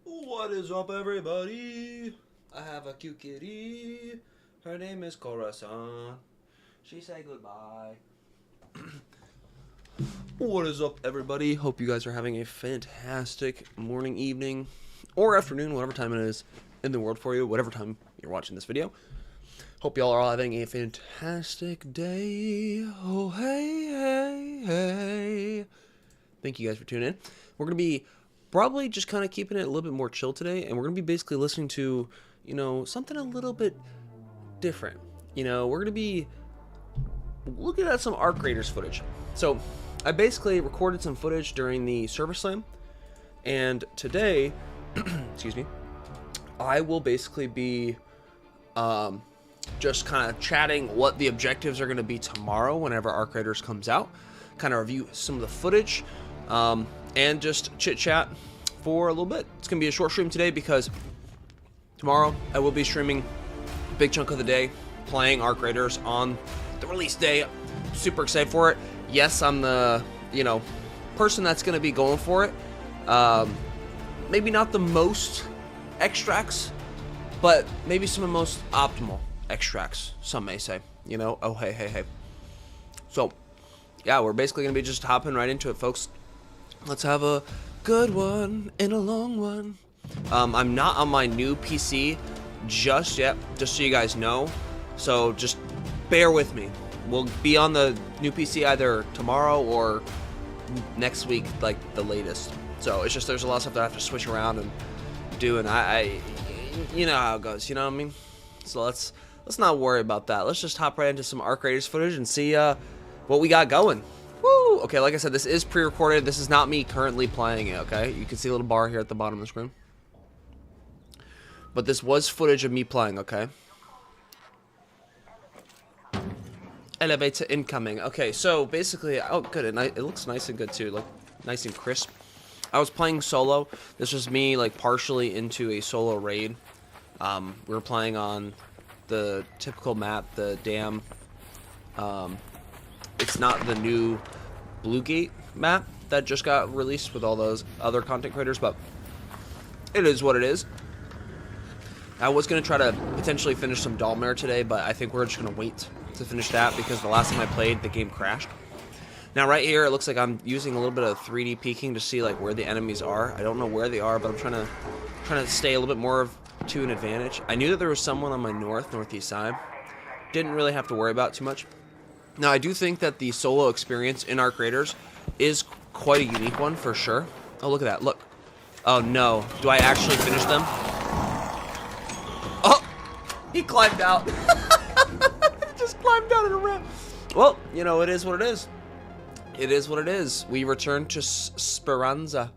What is up, everybody? I have a cute kitty. Her name is Corazon. She said goodbye. What is up, everybody? Hope you guys are having a fantastic morning, evening, or afternoon, whatever time it is in the world for you, whatever time you're watching this video. Hope y'all are all having a fantastic day. Oh, hey, hey, hey. Thank you guys for tuning in. We're going to be probably just kind of keeping it a little bit more chill today, and we're going to be basically listening to, something a little bit different. We're going to be looking at some Arc Raiders footage. So, I basically recorded some footage during the Server Slam, and today, excuse me, I will basically be just kind of chatting what the objectives are going to be tomorrow whenever Arc Raiders comes out, kind of review some of the footage, and just chit-chat for a little bit. It's going to be a short stream today because tomorrow I will be streaming a big chunk of the day playing Arc Raiders on the release day. I'm super excited for it. Yes, I'm the, person that's going to be going for it. Maybe not the most extracts, but maybe some of the most optimal extracts, some may say. Oh, hey, hey, hey. So, yeah, we're basically going to be just hopping right into it, folks. Let's have a good one and a long one. I'm not on my new PC just yet, just so you guys know. So just bear with me. We'll be on the new PC either tomorrow or next week, like the latest. So it's just there's a lot of stuff that I have to switch around and do, and I you know how it goes. You know what I mean? So let's not worry about that. Let's just hop right into some Arc Raiders footage and see what we got going. Woo! Okay, like I said, this is pre-recorded. This is not me currently playing it, okay? You can see a little bar here at the bottom of the screen. But this was footage of me playing, okay? Elevator incoming. Okay, so basically, oh, good. It looks nice and good, too. Like, nice and crisp. I was playing solo. This was me, like, partially into a solo raid. We were playing on the typical map, the dam. It's not the new Bluegate map that just got released with all those other content creators, but it is what it is. I was going to try to potentially finish some Dalmare today, but I think we're just going to wait to finish that because the last time I played, the game crashed. Now, right here, it looks like I'm using a little bit of 3D peeking to see like where the enemies are. I don't know where they are, but I'm trying to stay a little bit more to an advantage. I knew that there was someone on my northeast side. Didn't really have to worry about too much. Now, I do think that the solo experience in Arc Raiders is quite a unique one, for sure. Oh, look at that. Look. Oh, no. Do I actually finish them? Oh! He climbed out. Just climbed out in a ramp. Well, it is what it is. It is what it is. We return to Speranza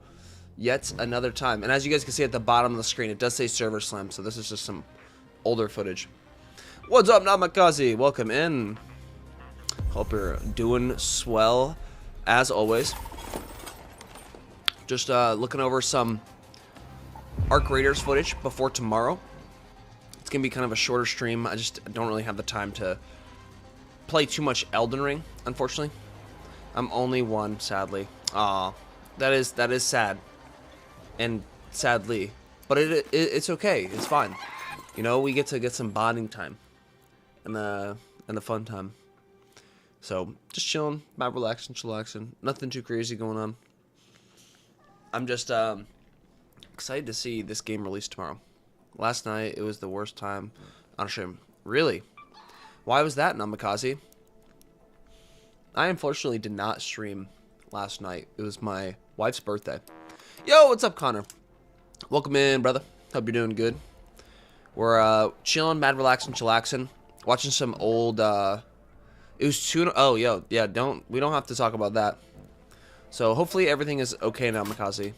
yet another time. And as you guys can see at the bottom of the screen, it does say Server Slam, so this is just some older footage. What's up, Namakaze? Welcome in. Hope you're doing swell, as always. Just looking over some Arc Raiders footage before tomorrow. It's going to be kind of a shorter stream. I just don't really have the time to play too much Elden Ring, unfortunately. I'm only one, sadly. Aw, that is sad. And sadly. But it's okay. It's fine. We get to get some bonding time. And the fun time. So, just chilling, about relaxing, chillaxing. Nothing too crazy going on. I'm just excited to see this game released tomorrow. Last night, it was the worst time on a stream. Really? Why was that, Namakaze? I unfortunately did not stream last night. It was my wife's birthday. Yo, what's up, Connor? Welcome in, brother. Hope you're doing good. We're chilling, mad relaxing, chillaxing. Watching some old... It was tuna. Oh, yo, yeah. We don't have to talk about that. So hopefully everything is okay now, Makazi.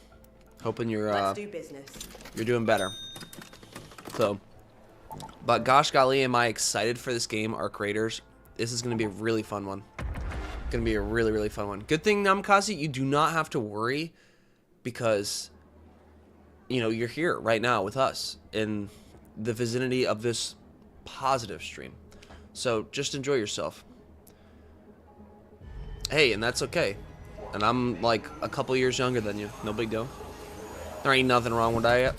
Hoping you're Let's do business. You're doing better. So, but gosh golly, am I excited for this game, Arc Raiders. This is gonna be a really fun one. Gonna be a really, really fun one. Good thing, Namakazi, you do not have to worry because you're here right now with us in the vicinity of this positive stream. So just enjoy yourself. Hey, and that's okay. And I'm like a couple years younger than you. No big deal. There ain't nothing wrong with that.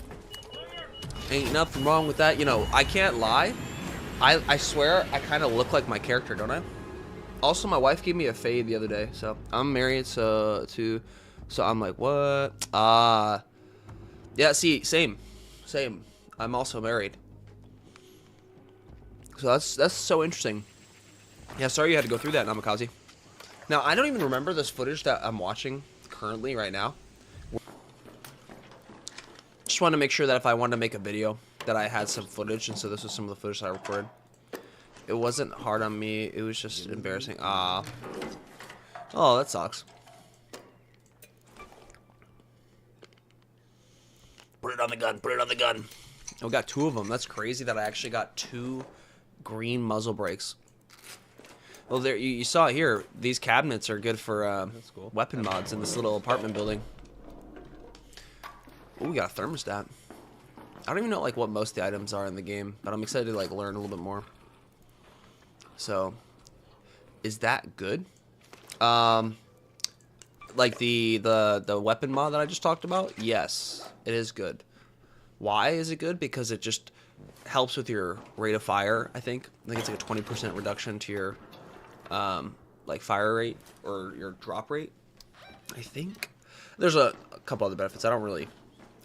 Ain't nothing wrong with that. You know, I can't lie. I swear I kind of look like my character, don't I? Also, my wife gave me a fade the other day. So, I'm married so I'm like, what? Yeah, see, same. I'm also married. So that's so interesting. Yeah, sorry you had to go through that, Namikaze. Now, I don't even remember this footage that I'm watching currently right now. Just wanted to make sure that if I wanted to make a video that I had some footage, and so this was some of the footage I recorded. It wasn't hard on me, it was just embarrassing. Oh, that sucks. Put it on the gun, put it on the gun. Oh, we got 2 of them. That's crazy that I actually got 2 green muzzle brakes. Well, there you saw it here. These cabinets are good for cool. Weapon mods in this little apartment building. Oh, we got a thermostat. I don't even know like what most of the items are in the game, but I'm excited to like learn a little bit more. So, is that good? Like the weapon mod that I just talked about? Yes, it is good. Why is it good? Because it just helps with your rate of fire, I think. I think it's like a 20% reduction to your like fire rate or your drop rate, I think. There's a couple other benefits. I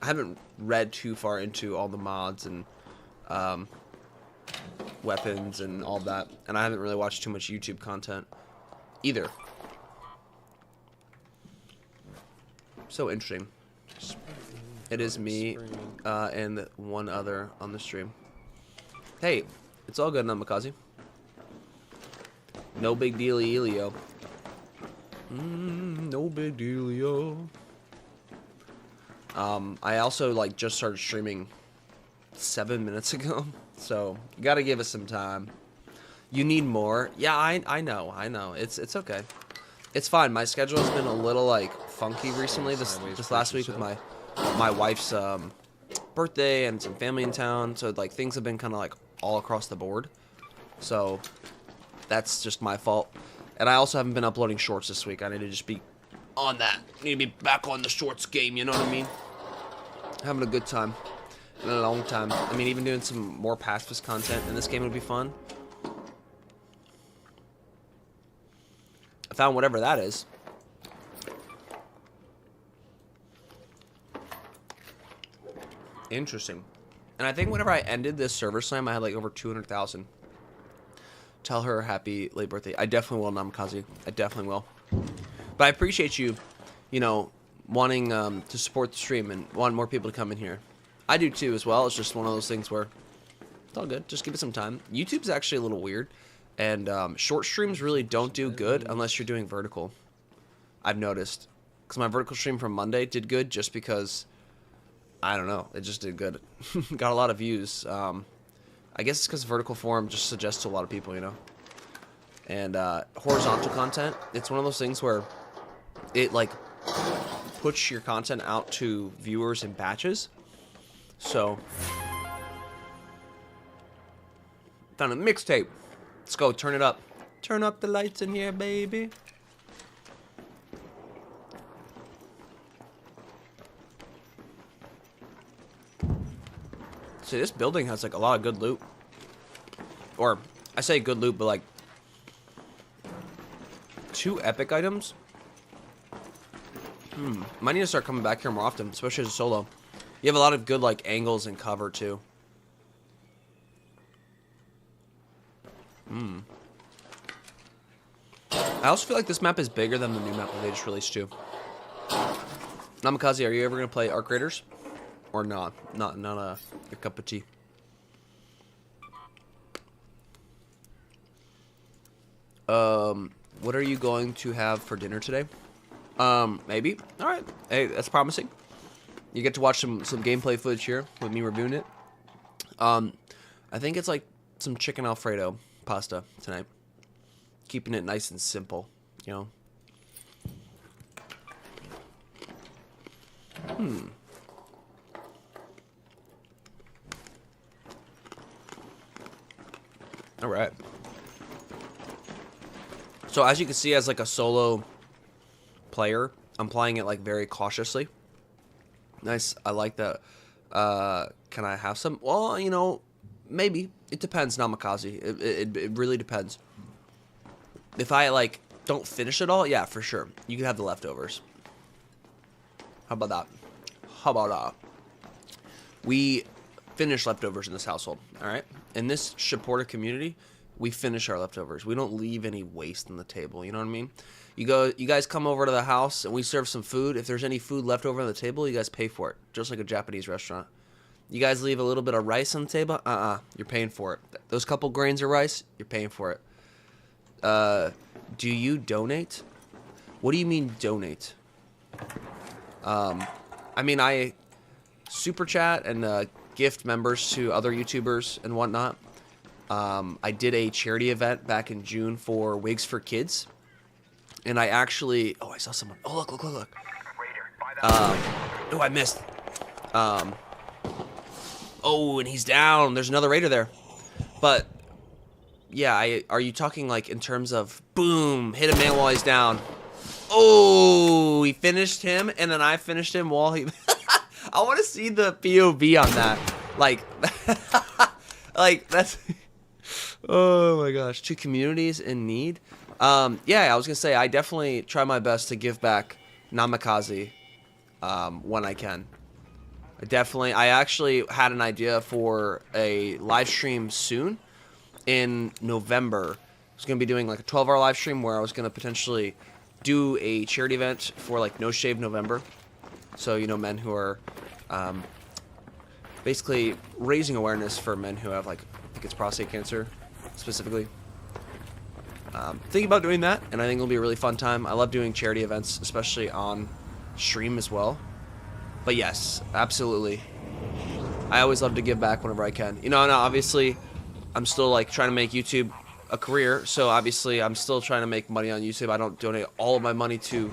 haven't read too far into all the mods and weapons and all that, and I haven't really watched too much YouTube content either. So interesting. It is me and one other on the stream. Hey, it's all good, Namikaze. No big dealio. No big dealio. I also like just started streaming 7 minutes ago, so you gotta give us some time. You need more. Yeah, I know. It's okay. It's fine. My schedule has been a little like funky recently. This last week with my wife's birthday and some family in town, so like things have been kind of like all across the board. So that's just my fault. And I also haven't been uploading shorts this week. I need to just be on that. I need to be back on the shorts game, you know what I mean? Having a good time. In a long time. I mean, even doing some more pacifist content in this game would be fun. I found whatever that is. Interesting. And I think whenever I ended this server slam, I had like over 200,000. Tell her happy late birthday. I definitely will, Namikaze. I definitely will. But I appreciate you, you know, wanting to support the stream and want more people to come in here. I do too as well. It's just one of those things where it's all good. Just give it some time. YouTube's actually a little weird. And short streams really don't do good unless you're doing vertical. I've noticed. Because my vertical stream from Monday did good just because, I don't know, it just did good. Got a lot of views. I guess it's because vertical form just suggests to a lot of people, you know. And horizontal content, it's one of those things where it like puts your content out to viewers in batches. So, found a mixtape. Let's go, turn it up. Turn up the lights in here, baby. See, this building has like a lot of good loot. Or, I say good loot, but like 2 epic items. Might need to start coming back here more often, especially as a solo. You have a lot of good like angles and cover too. I also feel like this map is bigger than the new map that they just released too. Namikaze, are you ever gonna play Arc Raiders? Or not? Not your cup of tea. What are you going to have for dinner today? Maybe. All right. Hey, that's promising. You get to watch some gameplay footage here with me reviewing it. I think it's like some chicken Alfredo pasta tonight. Keeping it nice and simple, you know. All right. So as you can see, as like a solo player, I'm playing it like very cautiously. Nice. I like that. Can I have some? Well, you know, maybe. It depends, Namikaze. It really depends. If I, like, don't finish it all, yeah, for sure. You can have the leftovers. How about that? How about that? We finish leftovers in this household, all right? In this supportive community, we finish our leftovers. We don't leave any waste on the table, you know what I mean? You guys come over to the house and we serve some food. If there's any food left over on the table, you guys pay for it, just like a Japanese restaurant. You guys leave a little bit of rice on the table, you're paying for it. Those couple grains of rice, you're paying for it. Do you donate? What do you mean donate? I mean, I super chat and gift members to other YouTubers and whatnot. I did a charity event back in June for Wigs for Kids. And I actually... Oh, I saw someone. Oh, look. Oh, I missed. Oh, and he's down. There's another raider there. But, yeah, are you talking, like, in terms of, boom, hit a man while he's down. Oh, he finished him, and then I finished him while he... I want to see the POV on that. Like, like, that's... Oh, my gosh. To communities in need. Yeah, I was going to say, I definitely try my best to give back Namikaze when I can. I actually had an idea for a live stream soon in November. I was going to be doing like a 12-hour live stream where I was going to potentially do a charity event for like No Shave November. So, you know, men who are basically raising awareness for men who have, like, I think it's prostate cancer specifically. Thinking about doing that, and I think it'll be a really fun time. I love doing charity events, especially on stream as well. But yes, absolutely. I always love to give back whenever I can. You know, now obviously, I'm still like trying to make YouTube a career, so obviously I'm still trying to make money on YouTube. I don't donate all of my money to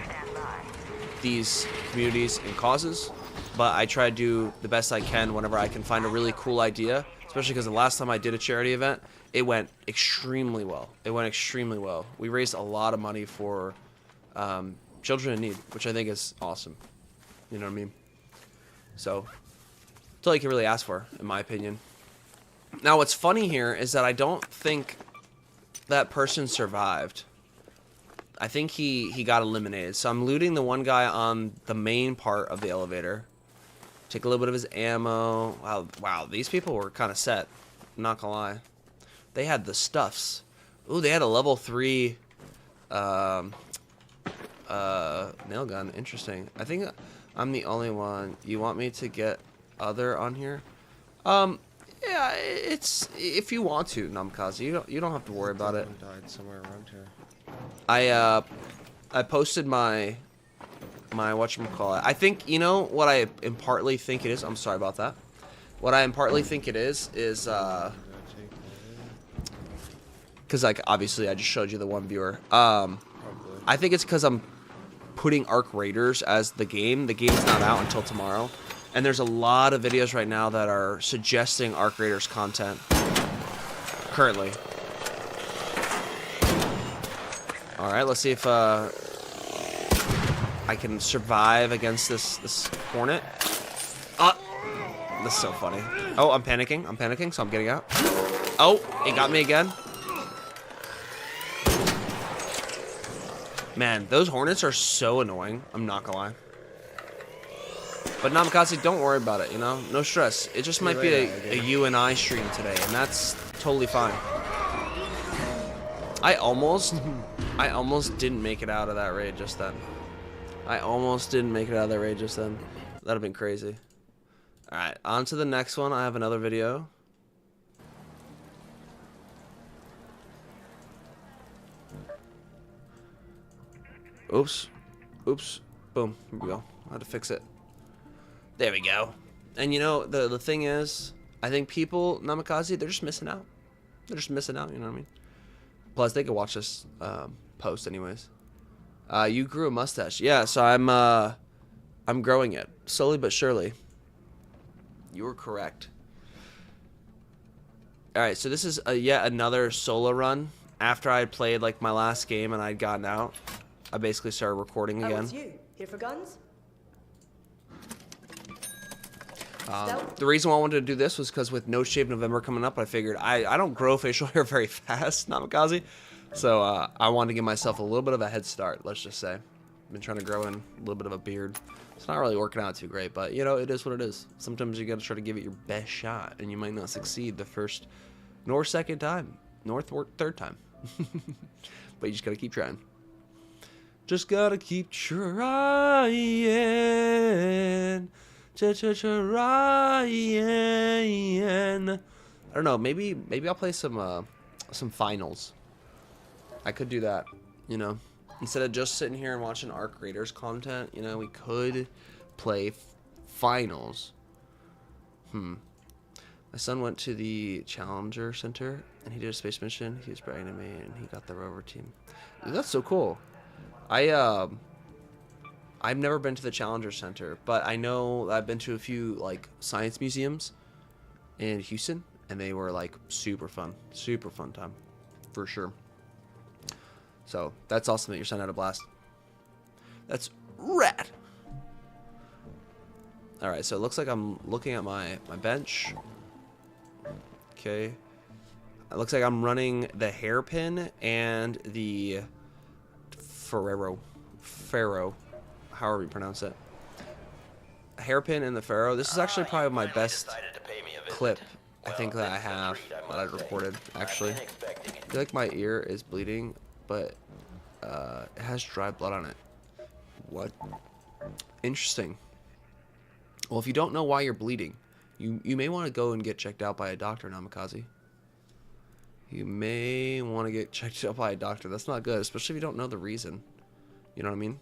these communities and causes, but I try to do the best I can whenever I can find a really cool idea, especially because the last time I did a charity event, it went extremely well. We raised a lot of money for children in need, which I think is awesome. You know what I mean? So, that's all you can really ask for, in my opinion. Now, what's funny here is that I don't think that person survived. I think he got eliminated. So I'm looting the one guy on the main part of the elevator. Take a little bit of his ammo. Wow, these people were kind of set. I'm not gonna lie. They had the stuffs. Ooh, they had a level 3 nail gun. Interesting. I think I'm the only one. You want me to get other on here? Yeah, it's if you want to, Namikaze. You don't have to worry about it. Died somewhere around here. I posted my whatchamacallit. I think, you know what I partly think it is? I'm sorry about that. What I partly think it is because, like, obviously I just showed you the one viewer. I think it's because I'm putting Arc Raiders as the game. The game's not out until tomorrow. And there's a lot of videos right now that are suggesting Arc Raiders content. Currently. Alright, let's see if I can survive against this Hornet. This is so funny. Oh, I'm panicking, so I'm getting out. Oh, it got me again. Man, those Hornets are so annoying. I'm not gonna lie. But Namikaze, don't worry about it, you know? No stress. It just might be a you and I stream today, and that's totally fine. I almost didn't make it out of that raid just then. That'd have been crazy. Alright, on to the next one. I have another video. Oops. Boom. Here we go. I had to fix it. There we go. And you know, the thing is, I think people, Namikaze, they're just missing out. You know what I mean? Plus, they could watch this post anyways. You grew a mustache. Yeah, so I'm growing it. Slowly but surely. You were correct. Alright, so this is yet another solo run. After I had played like my last game and I'd gotten out, I basically started recording again. It's you. Here for guns? The reason why I wanted to do this was because with No Shave November coming up, I figured I don't grow facial hair very fast, Namikaze. So I wanted to give myself a little bit of a head start, let's just say. I've been trying to grow in a little bit of a beard. It's not really working out too great, but you know, it is what it is. Sometimes you gotta try to give it your best shot, and you might not succeed the first nor second time, nor third time. But you just gotta keep trying. Just gotta keep trying. Trying. I don't know. Maybe I'll play some finals. I could do that. You know, instead of just sitting here and watching Arc Raiders content, you know, we could play finals. My son went to the Challenger Center and he did a space mission. He was bragging to me and he got the rover team. Dude, that's so cool. I've never been to the Challenger Center, but I know I've been to a few like science museums in Houston, and they were like super fun time, for sure. So that's awesome that your son had a blast. That's rad. All right, so it looks like I'm looking at my bench. Okay, it looks like I'm running the hairpin and the Pharaoh, however you pronounce it. Hairpin and the Pharaoh. This is actually probably my best clip, I think, that I have that I recorded, actually. I feel like my ear is bleeding, but it has dry blood on it. What? Interesting. Well, if you don't know why you're bleeding, you may want to go and get checked out by a doctor, Namikaze. You may want to get checked out by a doctor. That's not good, especially if you don't know the reason. You know what I mean?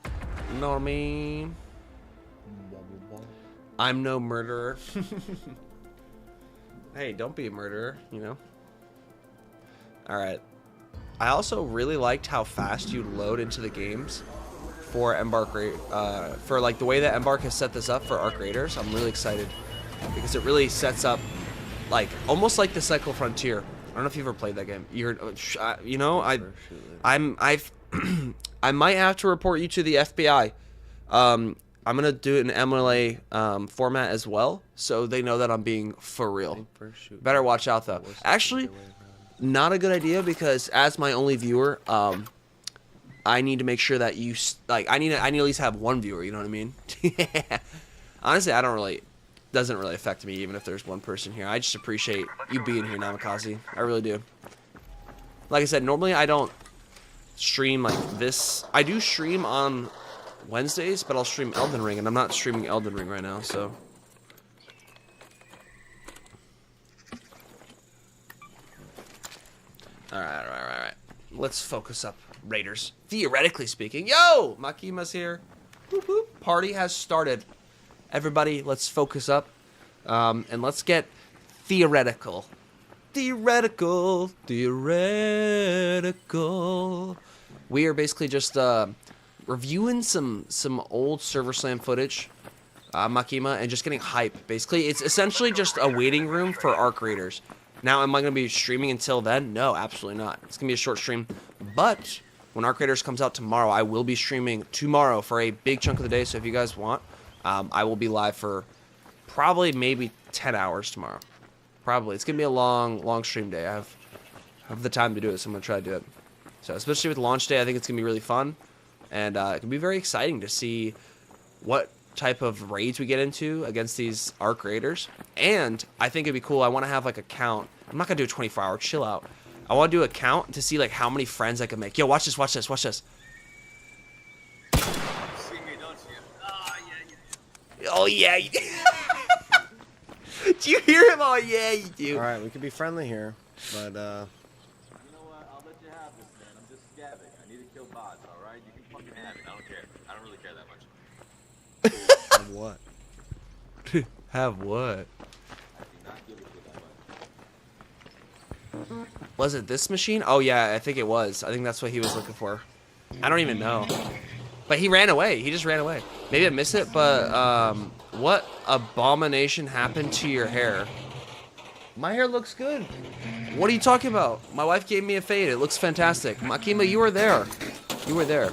You know what I mean? I'm no murderer. Hey, don't be a murderer, you know? Alright. I also really liked how fast you load into the games for Embark, for like the way that Embark has set this up for Arc Raiders. I'm really excited because it really sets up like almost like the Cycle Frontier. I don't know if you've ever played that game. You know, I might have to report you to the FBI. I'm gonna do it in MLA format as well, so they know that I'm being for real. Better watch out though. Actually, not a good idea because as my only viewer, I need to make sure that you like. I need to at least have one viewer. You know what I mean? Honestly, doesn't really affect me even if there's one person here. I just appreciate you being here, Namikaze. I really do. Like I said, normally I don't stream like this. I do stream on Wednesdays, but I'll stream Elden Ring, and I'm not streaming Elden Ring right now, so. Alright. Let's focus up, Raiders. Theoretically speaking. Yo! Makima's here. Whoop, whoop. Party has started. Everybody, let's focus up. And let's get theoretical. Theoretical. We are basically just reviewing some old Server Slam footage, Makima, and just getting hype. Basically, it's essentially just a waiting room for Arc Raiders. Now, am I going to be streaming until then? No, absolutely not. It's going to be a short stream. But when Arc Raiders comes out tomorrow, I will be streaming tomorrow for a big chunk of the day. So if you guys want, I will be live for probably maybe 10 hours tomorrow. Probably. It's going to be a long stream day. I have the time to do it, so I'm going to try to do it. So especially with launch day, I think it's going to be really fun. And it can be very exciting to see what type of raids we get into against these Arc Raiders. And I think it'd be cool. I want to have like a count. I'm not going to do a 24-hour chill out. I want to do a count to see like how many friends I can make. Yo, watch this. See me, don't you? Oh, yeah. Do you hear him? Oh, yeah, you do. All right, we can be friendly here, but, You know what? I'll let you have this, man. I'm just scabbing. I need to kill bots, all right? You can fucking have it. I don't care. I don't really care that much. Have what? Have what? I do not give a shit that much. Was it this machine? Oh, yeah, I think it was. I think that's what he was looking for. I don't even know. But he ran away. He just ran away. Maybe I missed it, but what abomination happened to your hair? My hair looks good. What are you talking about? My wife gave me a fade. It looks fantastic. Makima, you were there. You were there.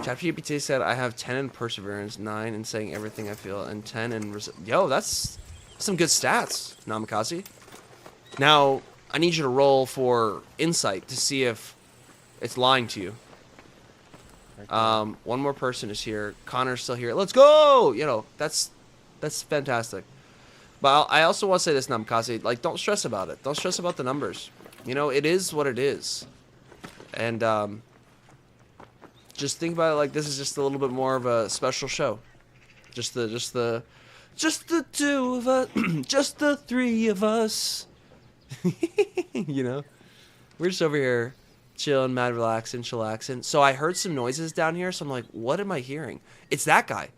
Check ChatGPT said I have 10 in perseverance, 9 in saying everything I feel, and 10 in yo, that's some good stats, Namikaze. Now, I need you to roll for insight to see if it's lying to you. One more person is here. Connor's still here. Let's go! You know, that's fantastic. But I also want to say this, Namikaze, like, don't stress about it. Don't stress about the numbers. You know, it is what it is. And, just think about it like this is just a little bit more of a special show. Just the two of us, just the three of us. You know, we're just over here chilling, mad, relaxing, chillaxing. So I heard some noises down here. So I'm like, what am I hearing? It's that guy.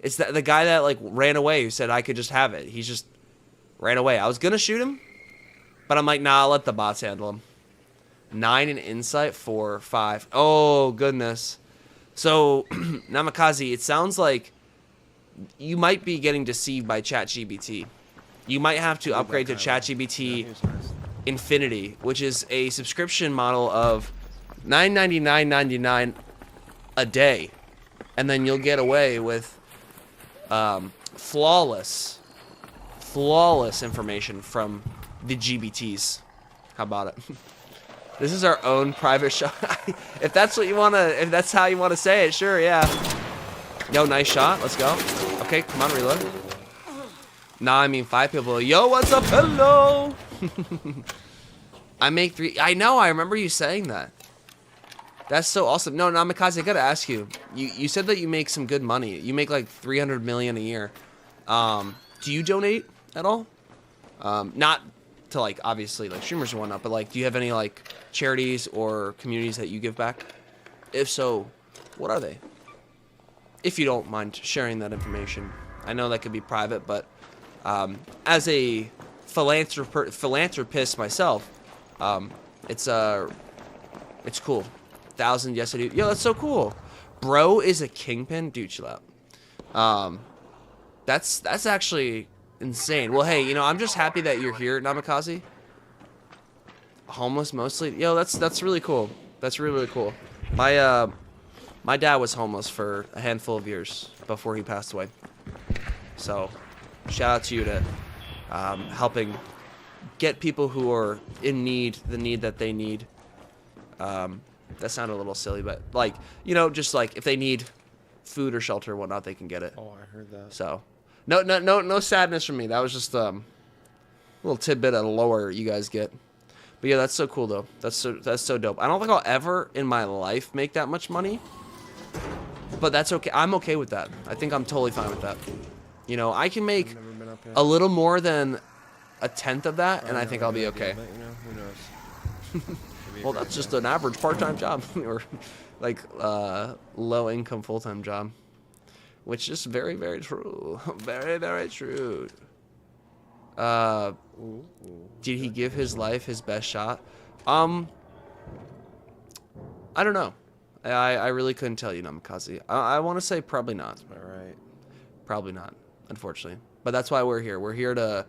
It's the guy that like ran away who said I could just have it. He's just ran away. I was gonna shoot him, but I'm like, nah, I'll let the bots handle him. 9 in insight, 4, 5. Oh, goodness. So, Namikaze, it sounds like you might be getting deceived by ChatGPT. You might have to upgrade to ChatGPT Infinity, which is a subscription model of $9.99.99 a day. And then you'll get away with flawless information from the GBTs. How about it? This is our own private shot. If that's what you wanna, if that's how you wanna say it, sure, yeah. Yo, nice shot. Let's go. Okay, come on, reload. Nah, I mean 5 people. Yo, what's up? Hello. I make 3. I know. I remember you saying that. That's so awesome. No, Namikaze, I gotta ask you. You said that you make some good money. You make like 300 million a year. Do you donate at all? Not to like obviously like streamers and whatnot, but like, do you have any like charities or communities that you give back? If so, what are they? If you don't mind sharing that information. I know that could be private, but as a philanthropist myself, it's cool. 1,000, yes I do. Yo, that's so cool. Bro is a kingpin, dude. Chill out. That's actually insane. Well, hey, you know, I'm just happy that you're here, Namikaze. Homeless mostly. Yo, that's really cool. That's really cool. My dad was homeless for a handful of years before he passed away. So, shout out to you to helping get people who are in need the need that they need. That sounded a little silly, but like, you know, just like if they need food or shelter or whatnot, they can get it. Oh, I heard that. So, no sadness from me. That was just a little tidbit of lore you guys get. But yeah, that's so cool though. That's so dope. I don't think I'll ever in my life make that much money, but that's okay. I'm okay with that. I think I'm totally fine with that. You know, I can make a little more than 1/10 of that, and I think I'll be okay. But, you know, who knows? Well, that's just an average part-time job, or like low-income full-time job, which is very, very true. Very, very true. Did he give his life his best shot? I don't know. I really couldn't tell you, Namikaze. I want to say probably not. Am I right? Probably not, unfortunately. But that's why we're here. We're here to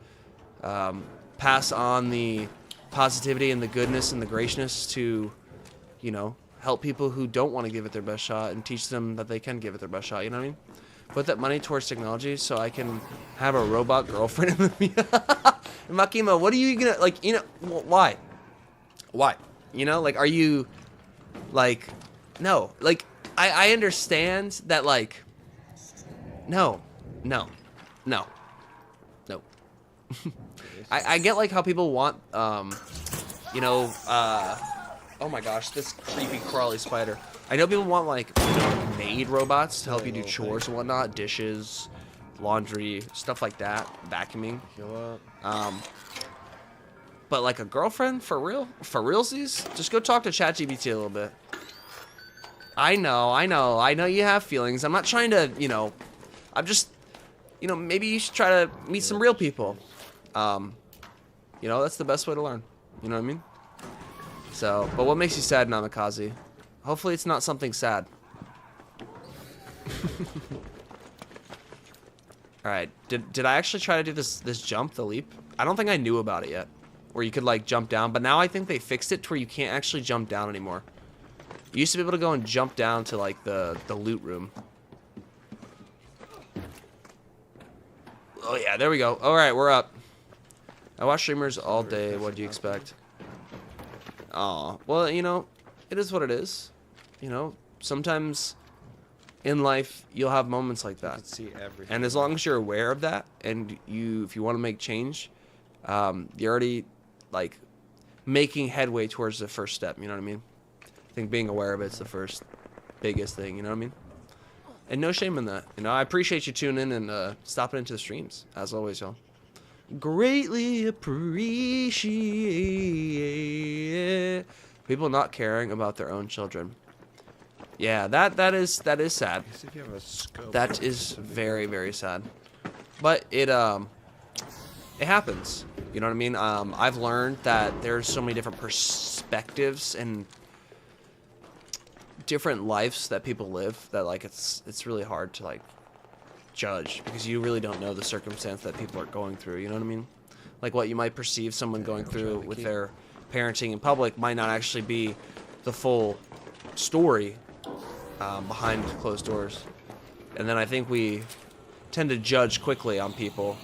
pass on the positivity and the goodness and the graciousness to, you know, help people who don't want to give it their best shot and teach them that they can give it their best shot. You know what I mean? Put that money towards technology so I can have a robot girlfriend in the Makima, what are you gonna, like, you know, why? Why? You know, like, are you, like, no. Like, I understand that, like, no. I get, like, how people want, you know, oh my gosh, this creepy crawly spider. I know people want, like, you know, maid robots to help you do chores and whatnot, dishes, laundry, stuff like that, vacuuming. But like a girlfriend, for real? For realsies? Just go talk to ChatGPT a little bit. I know you have feelings. I'm not trying to, you know, I'm just, you know, maybe you should try to meet some real people. You know, that's the best way to learn. You know what I mean? So, but what makes you sad, Namikaze? Hopefully it's not something sad. Alright, did I actually try to do this jump, the leap? I don't think I knew about it yet. Where you could like jump down, but now I think they fixed it to where you can't actually jump down anymore. You used to be able to go and jump down to like the loot room. Oh yeah, there we go. All right, we're up. I watch streamers all day. What do you expect? Oh, well, you know, it is what it is. You know, sometimes in life you'll have moments like that. See everything. And as long as you're aware of that, and if you want to make change, you're already like making headway towards the first step. You know what I mean? I think being aware of it's the first biggest thing. You know what I mean? And no shame in that. You know, I appreciate you tuning in and stopping into the streams as always, y'all. Greatly appreciate people not caring about their own children. Yeah, that is sad. If you have a scope, That is very, very sad. But it happens. You know what I mean? I've learned that there's so many different perspectives and different lives that people live that like it's really hard to like judge because you really don't know the circumstance that people are going through. You know what I mean? Like what you might perceive someone going through with their parenting in public might not actually be the full story behind closed doors. And then I think we tend to judge quickly on people,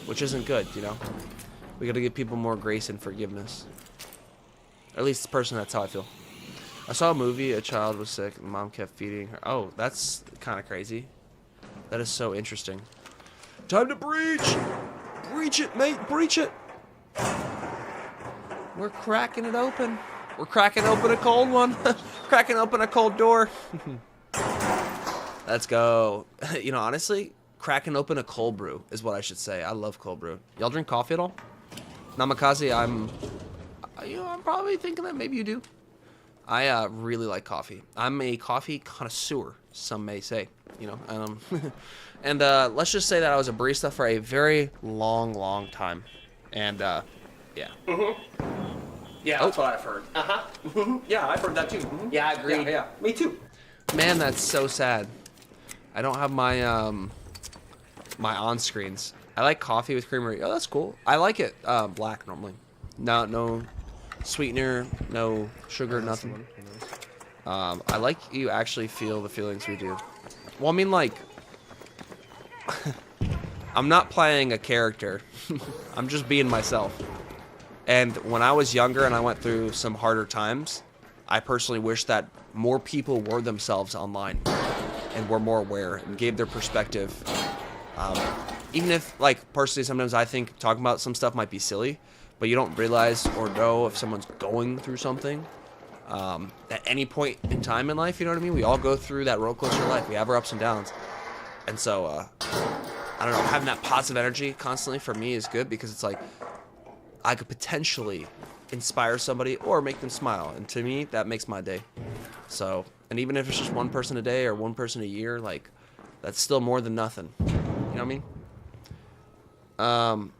which isn't good, you know? We gotta give people more grace and forgiveness. Or at least personally, that's how I feel. I saw a movie, a child was sick, and mom kept feeding her. Oh, that's kind of crazy. That is so interesting. Time to breach! Breach it, mate, breach it! We're cracking it open. We're cracking open a cold one. Cracking open a cold door. Let's go. You know, honestly, cracking open a cold brew is what I should say. I love cold brew. Y'all drink coffee at all? Namikaze, I'm probably thinking that maybe you do. I really like coffee. I'm a coffee connoisseur, some may say. You know, and let's just say that I was a barista for a very long time. And yeah. Yeah, that's what I've heard. Yeah, I've heard that too. Yeah, I agree. Yeah, me too. Man, that's so sad. I don't have my my on screens. I like coffee with creamery. Oh, that's cool. I like it black normally. No sweetener, no sugar, nothing. I like you actually feel the feelings we do. Well, I mean, like, I'm not playing a character. I'm just being myself. And when I was younger and I went through some harder times, I personally wish that more people were themselves online and were more aware and gave their perspective. Even if, like, personally, sometimes I think talking about some stuff might be silly, but you don't realize or know if someone's going through something at any point in time in life. You know what I mean? We all go through that roller coaster of life. We have our ups and downs. And so, I don't know, having that positive energy constantly for me is good because it's like I could potentially inspire somebody or make them smile. And to me, that makes my day. So, and even if it's just one person a day or one person a year, like, that's still more than nothing. You know what I mean?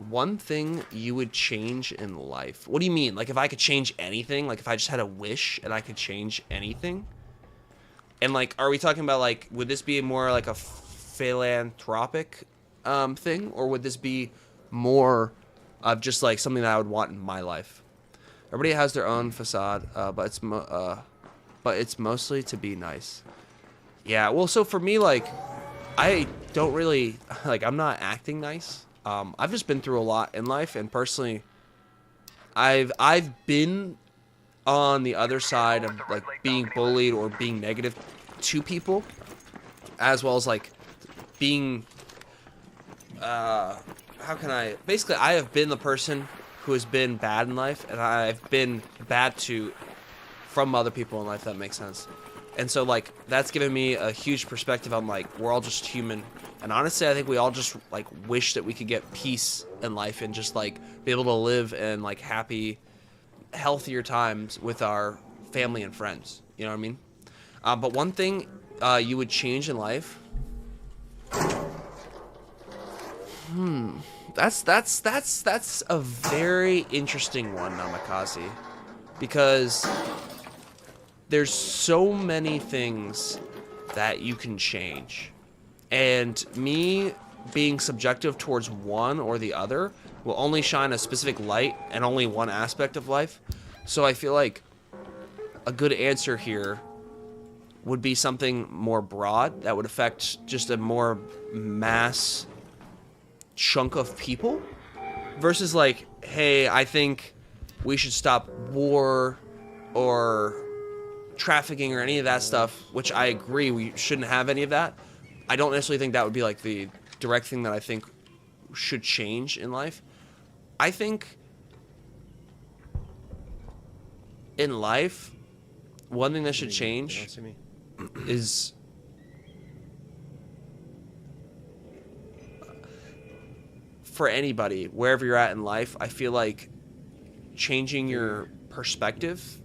One thing you would change in life. What do you mean? Like, if I could change anything? Like, if I just had a wish and I could change anything? And, like, are we talking about, like, would this be more like a philanthropic thing? Or would this be more of just, like, something that I would want in my life? Everybody has their own facade, but it's mostly to be nice. Yeah, well, so for me, like, I don't really, like, I'm not acting nice. I've just been through a lot in life, and personally, I've been on the other side of, like, being bullied or being negative to people, as well as, like, being, basically, I have been the person who has been bad in life, and I've been bad from other people in life, that makes sense. And so, like, that's given me a huge perspective on, like, we're all just human. And honestly, I think we all just, like, wish that we could get peace in life and just, like, be able to live in, like, happy, healthier times with our family and friends. You know what I mean? But one thing you would change in life... That's a very interesting one, Namikaze. Because there's so many things that you can change. And me being subjective towards one or the other will only shine a specific light and only one aspect of life. So I feel like a good answer here would be something more broad that would affect just a more mass chunk of people versus like, hey, I think we should stop war or trafficking or any of that stuff, which I agree we shouldn't have any of that. I don't necessarily think that would be like the direct thing that I think should change in life. I think in life, one thing that should change is for anybody, wherever you're at in life, I feel like changing your perspective.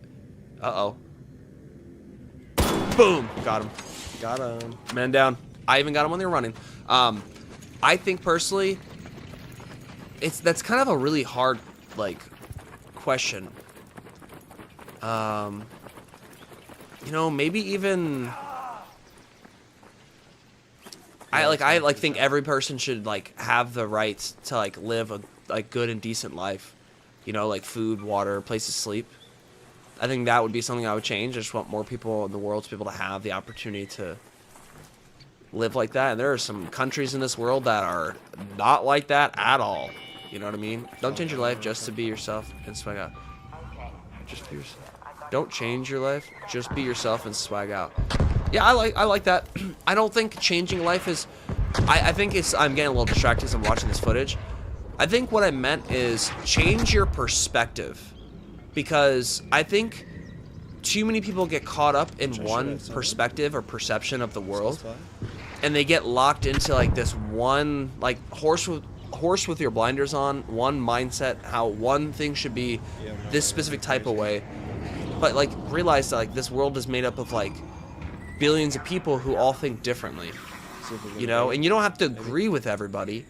Uh-oh. Boom! Got him. Got him. Man down. I even got him when they were running. I think personally, that's kind of a really hard, like, question. You know, maybe even I think every person should like have the right to like live a like good and decent life. You know, like food, water, place to sleep. I think that would be something I would change. I just want more people in the world to be able to have the opportunity to live like that. And there are some countries in this world that are not like that at all. You know what I mean? Don't change your life just to be yourself and swag out. Just be yourself. Don't change your life. Just be yourself and swag out. Yeah, I like that. I don't think changing life is... I think it's... I'm getting a little distracted as I'm watching this footage. I think what I meant is change your perspective. Because I think too many people get caught up in one perspective or perception of the world. And they get locked into like this one... Like horse with your blinders on. One mindset. How one thing should be this specific type of way. But like realize that like this world is made up of like billions of people who all think differently, you know, and you don't have to agree with everybody,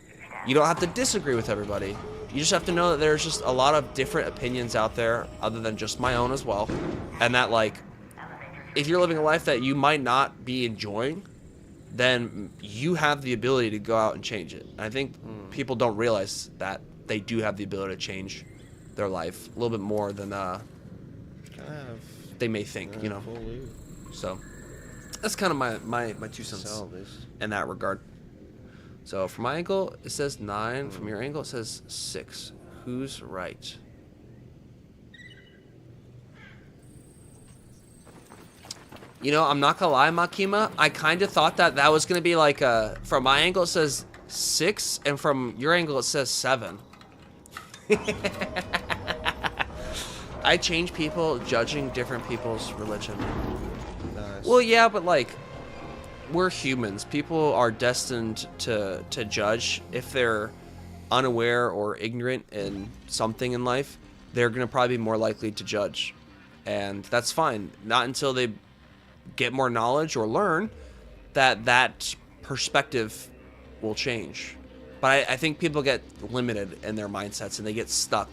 you don't have to disagree with everybody, you just have to know that there's just a lot of different opinions out there other than just my own as well, and that like if you're living a life that you might not be enjoying, then you have the ability to go out and change it. And I think people don't realize that they do have the ability to change their life a little bit more than they may think, you know. So that's kind of my 2 cents in that regard. So from my angle it says 9, from your angle it says 6. Who's right? You know, I'm not gonna lie, Makima, I kind of thought that was gonna be like from my angle it says 6 and from your angle it says 7. I change people judging different people's religion. Nice. Well, yeah, but like, we're humans. People are destined to judge. If they're unaware or ignorant in something in life, they're going to probably be more likely to judge. And that's fine. Not until they get more knowledge or learn that perspective will change. But I think people get limited in their mindsets and they get stuck.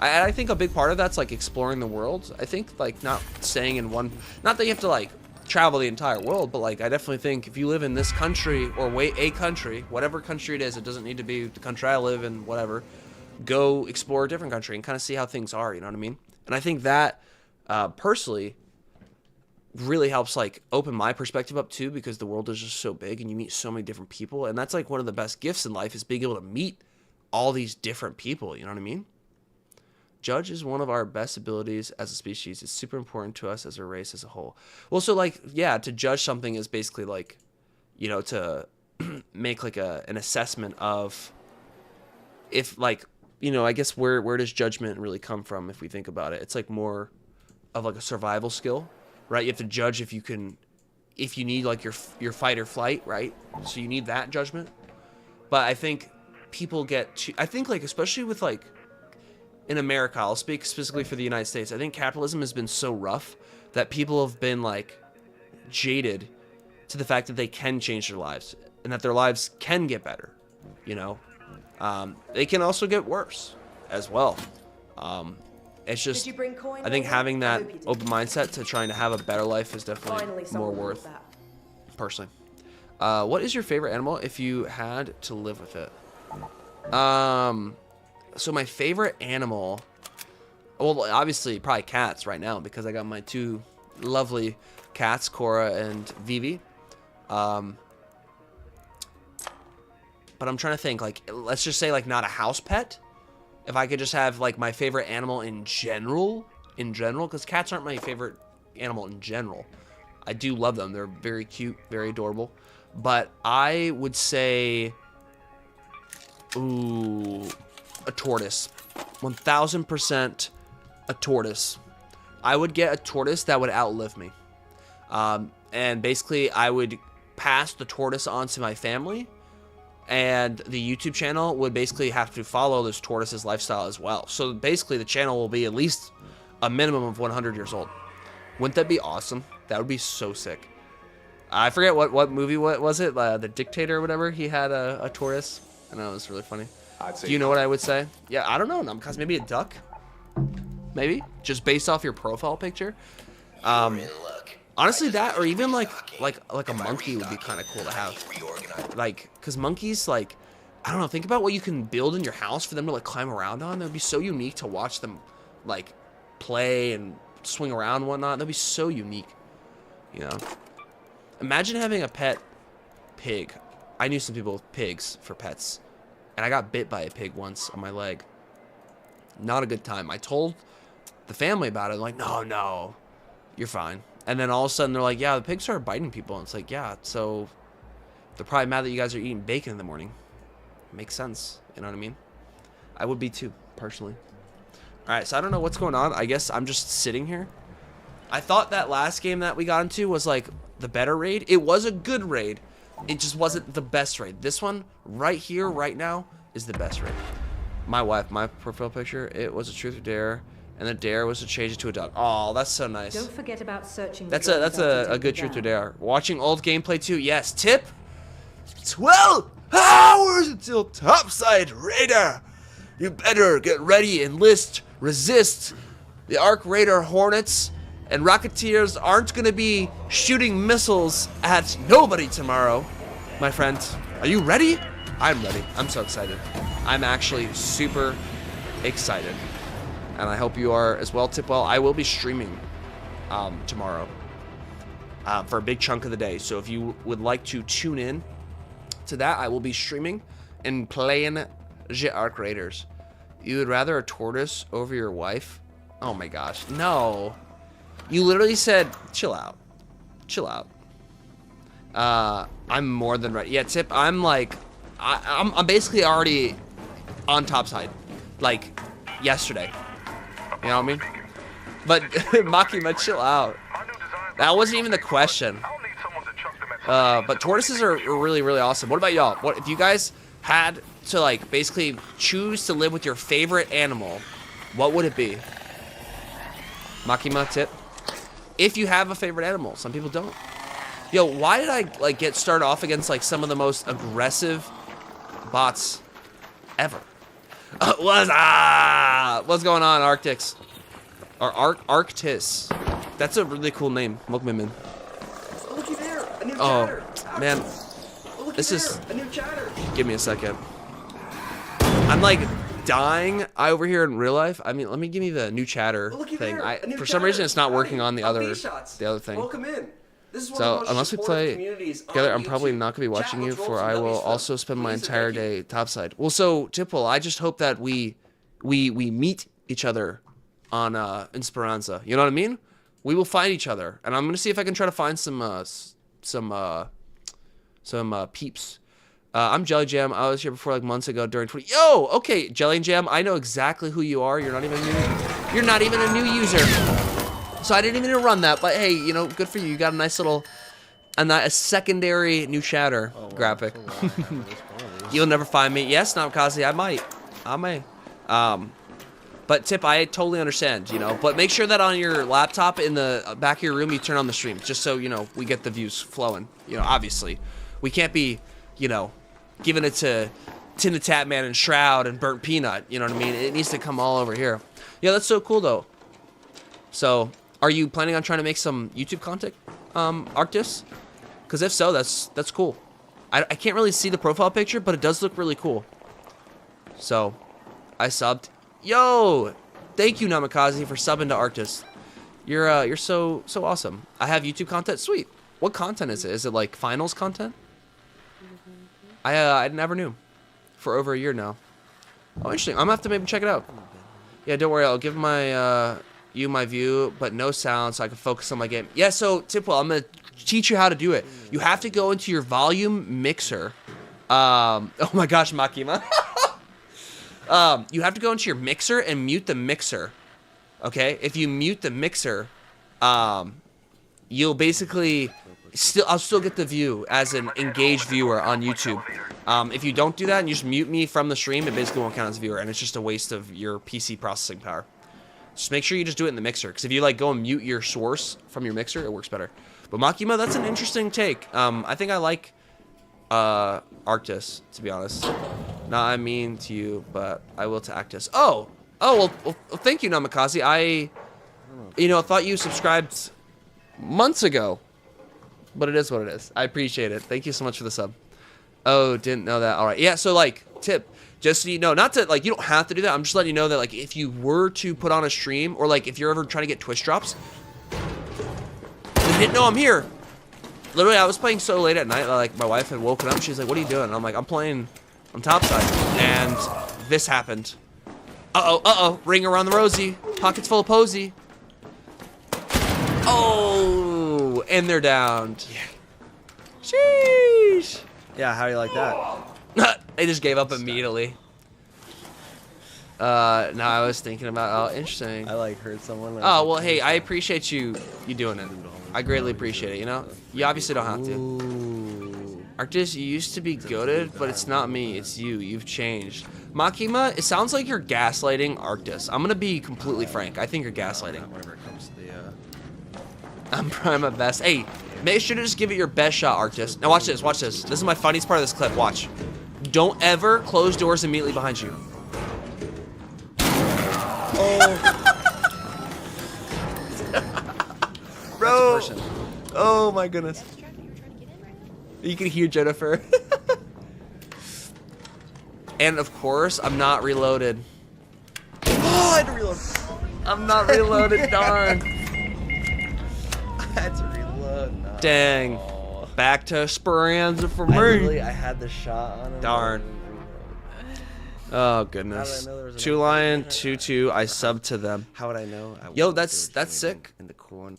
I think a big part of that's like exploring the world. I think like not staying in one, not that you have to like travel the entire world, but like I definitely think if you live in this country or a country, whatever country it is, it doesn't need to be the country I live in, whatever, go explore a different country and kind of see how things are, you know what I mean? And I think that personally really helps like open my perspective up too, because the world is just so big and you meet so many different people. And that's like one of the best gifts in life is being able to meet all these different people, you know what I mean? Judge is one of our best abilities as a species. It's super important to us as a race as a whole. Well, so like, yeah, to judge something is basically like, you know, to make like an assessment of if like, you know, I guess where does judgment really come from if we think about it? It's like more of like a survival skill, right? You have to judge if you need like your fight or flight, right? So you need that judgment. But I think people I think like, especially with like, in America, I'll speak specifically for the United States, I think capitalism has been so rough that people have been like jaded to the fact that they can change their lives and that their lives can get better, you know? They can also get worse as well. It's just, I think having that open mindset to trying to have a better life is definitely more worth, personally. What is your favorite animal if you had to live with it? So my favorite animal, Well, obviously, probably cats right now because I got my 2 lovely cats, Cora and Vivi. But I'm trying to think, like, let's just say, like, not a house pet. If I could just have, like, my favorite animal in general, because cats aren't my favorite animal in general. I do love them. They're very cute, very adorable. But I would say, ooh, a tortoise. 1000% a tortoise. I would get a tortoise that would outlive me. And basically, I would pass the tortoise on to my family. And the YouTube channel would basically have to follow this tortoise's lifestyle as well. So basically, the channel will be at least a minimum of 100 years old. Wouldn't that be awesome? That would be so sick. I forget what movie, what was it? The Dictator or whatever. He had a tortoise. I know, it was really funny. Do you know what I would say? Yeah, I don't know. Because maybe a duck? Maybe? Just based off your profile picture? Honestly, that, or even like a monkey would be kind of cool to have. Like, because monkeys, like, I don't know, think about what you can build in your house for them to, like, climb around on. That would be so unique to watch them, like, play and swing around and whatnot. That'd be so unique, you know? Imagine having a pet pig. I knew some people with pigs for pets, and I got bit by a pig once on my leg. Not a good time. I told the family about it. Like, no, you're fine. And then all of a sudden they're like, yeah, the pigs started biting people. And it's like, yeah, so they're probably mad that you guys are eating bacon in the morning. Makes sense. You know what I mean? I would be too, personally. All right, so I don't know what's going on. I guess I'm just sitting here. I thought that last game that we got into was like the better raid. It was a good raid. It just wasn't the best raid. This one right here, right now, is the best raid. My wife, my profile picture, it was a truth or dare. And the dare was to change it to a dog. Oh, that's so nice. Don't forget about searching. That's a good truth or dare. Watching old gameplay too. Yes. Tip. 12 hours until Topside Raider. You better get ready, enlist, resist. The Arc Raider Hornets and Rocketeers aren't gonna be shooting missiles at nobody tomorrow, my friend. Are you ready? I'm ready. I'm so excited. I'm actually super excited. And I hope you are as well, Tipwell. I will be streaming tomorrow for a big chunk of the day. So if you would like to tune in to that, I will be streaming and playing the Arc Raiders. You would rather a tortoise over your wife? Oh my gosh, no. You literally said, chill out. Chill out. I'm more than ready. Yeah, Tip, I'm like, I'm basically already on Topside. Like, yesterday. You know what I mean? But Makima, chill out. That wasn't even the question. But tortoises are really, really awesome. What about y'all? What if you guys had to, like, basically choose to live with your favorite animal? What would it be? Makima, Tip. If you have a favorite animal, some people don't. Yo, why did I like get started off against like some of the most aggressive bots ever? What's going on, Arctics? Or Arctis. That's a really cool name. Welcome in. Oh, looky there, a new chatter. Man. Oh, This is... a new chatter. Give me a second. I'm like dying over here in real life. I mean, let me give me the new chatter Oh, looky thing. there, a new For some chatter. reason, it's not working Howdy. on the LP other thing. Welcome in. This is one So of the most unless we supportive play communities together, on I'm probably YouTube. not gonna be watching Chat, you, let's for roll I some will W's also spend my Please and entire thank you. day topside. Well, so Tipple, I just hope that we meet each other on Esperanza. You know what I mean? We will find each other, and I'm gonna see if I can try to find some peeps. I'm Jelly Jam. I was here before like months ago during 20. Yo, okay, Jelly Jam. I know exactly who you are. You're not even new. You're not even a new user. So I didn't even run that, but hey, you know, good for you. You got a nice little, a secondary new chatter graphic. You'll never find me. Yes, Namikaze, I may. But Tip, I totally understand, you know. But make sure that on your laptop in the back of your room, you turn on the stream, just so, you know, we get the views flowing. You know, obviously. We can't be, you know, giving it to Tin the Tap Man and Shroud and Burnt Peanut, you know what I mean? It needs to come all over here. Yeah, that's so cool, though. So, are you planning on trying to make some YouTube content, Arctis? Because if so, that's cool. I can't really see the profile picture, but it does look really cool. So, I subbed. Yo, Thank you, Namikaze, for subbing to Arctis. You're so awesome. I have YouTube content. Sweet. What content is it? Is it like finals content? I never knew. For over a year now. Oh, interesting. I'm gonna have to maybe check it out. Yeah, don't worry. I'll give my you my view, but no sound, so I can focus on my game. Yeah. So Tipwell, I'm gonna teach you how to do it. You have to go into your volume mixer. Oh my gosh, Makima. You have to go into your mixer and mute the mixer. Okay? If you mute the mixer, you'll basically I'll still get the view as an engaged viewer on YouTube. If you don't do that and you just mute me from the stream, it basically won't count as a viewer, and it's just a waste of your PC processing power. Just make sure you just do it in the mixer, because if you like go and mute your source from your mixer, it works better. But Makima, that's an interesting take. I think I like Arctis, to be honest. Not I mean to you, but I will to Actus. Oh, well, thank you, Namikaze. I thought you subscribed months ago, but it is what it is. I appreciate it. Thank you so much for the sub. Oh, didn't know that. All right, yeah. So like, tip, just so you know, not to like, you don't have to do that. I'm just letting you know that like, if you were to put on a stream, or like if you're ever trying to get Twitch drops, you didn't know I'm here. Literally, I was playing so late at night, like my wife had woken up. She's like, "What are you doing?" And I'm like, "I'm playing on Topside," and this happened. Uh-oh, ring around the rosy, pockets full of posy. Oh, and they're downed. Yeah. Sheesh. Yeah, how do you like that? They just gave up immediately. Now I was thinking about, oh, interesting. I like heard someone. Oh, well, hey, I appreciate you doing it. I greatly appreciate it, you know? You obviously don't have to. Ooh. Arctis, you used to be goated, but it's not me, it's you. You've changed. Makima, it sounds like you're gaslighting Arctis. I'm gonna be completely frank. I think you're gaslighting. Whenever it comes to the, I'm trying my best. Hey, make sure to just give it your best shot, Arctis. Now watch this, watch this. This is my funniest part of this clip, watch. Don't ever close doors immediately behind you. Oh. Bro. Oh my goodness. You can hear Jennifer. And of course, I'm not reloaded. Oh, I had to reload. I'm not reloaded, darn. I had to reload. No. Dang. Back to Speranza for me. I had the shot on him. Darn. Oh goodness. How did I know there was an 2 Lion, 2-2. I subbed to them. How would I know? Yo, that's sick. In the cool one.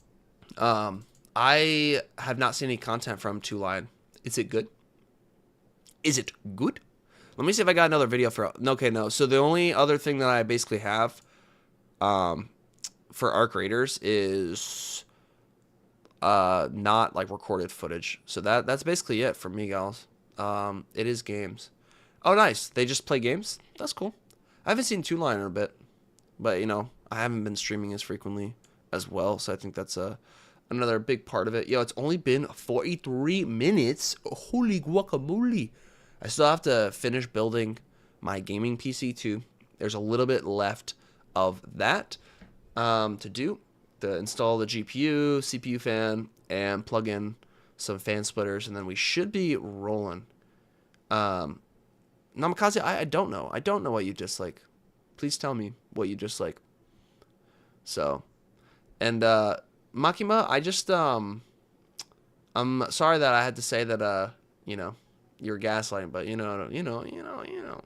I have not seen any content from 2 Lion. Is it good? Is it good? Let me see if I got another video for. Okay, no. So the only other thing that I basically have, for Arc Raiders is, not like recorded footage. So that's basically it for me, guys. It is games. Oh, nice. They just play games? That's cool. I haven't seen 2 Lion in a bit, but you know, I haven't been streaming as frequently as well. So I think that's another big part of it. Yo, it's only been 43 minutes. Holy guacamole. I still have to finish building my gaming PC too. There's a little bit left of that to do. To install the GPU, CPU fan, and plug in some fan splitters, and then we should be rolling. Namikaze, I don't know. I don't know what you dislike. Please tell me what you dislike. So, and Makima, I just I'm sorry that I had to say that you know, you're gaslighting, but you know.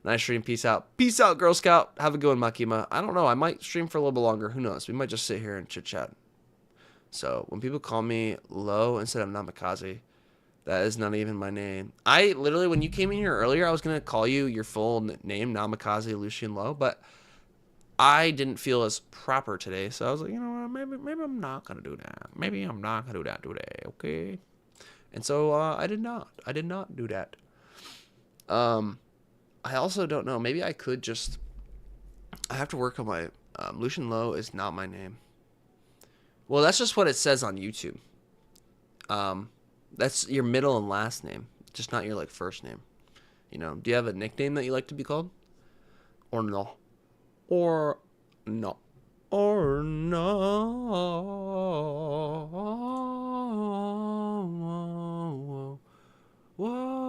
Nice stream. Peace out. Peace out, Girl Scout. Have a good one, Makima. I don't know. I might stream for a little bit longer. Who knows? We might just sit here and chit chat. So when people call me Low instead of Namikaze, that is not even my name. I literally, when you came in here earlier, I was gonna call you your full name, Namikaze Lucian Low, but I didn't feel as proper today, so I was like, you know what, maybe I'm not gonna do that. Maybe I'm not gonna do that today, okay? And so I did not do that. I also don't know. Maybe I could just. I have to work on my Lucian Low is not my name. Well, that's just what it says on YouTube. That's your middle and last name, just not your like first name. You know, do you have a nickname that you like to be called? Or no? Or no? Or no? Whoa.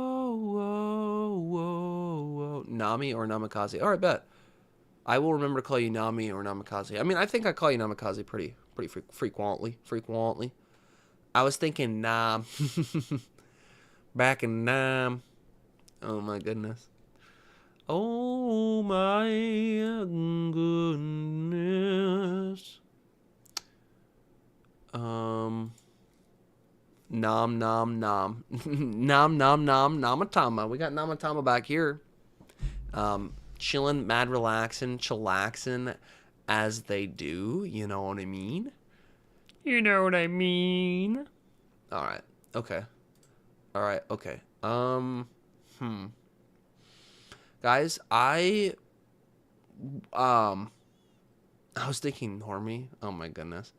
Nami or Namikaze. All right, bet. I will remember to call you Nami or Namikaze. I mean, I think I call you Namikaze pretty frequently. I was thinking Nam. Back in Nam. Oh my goodness. Oh my goodness. Nom nom nom. Nom nom nom namatama. We got namatama back here. Chillin', mad relaxin', chillaxin' as they do. You know what I mean? You know what I mean? Alright. Okay. Alright, okay. Guys, I was thinking Normie. Oh my goodness.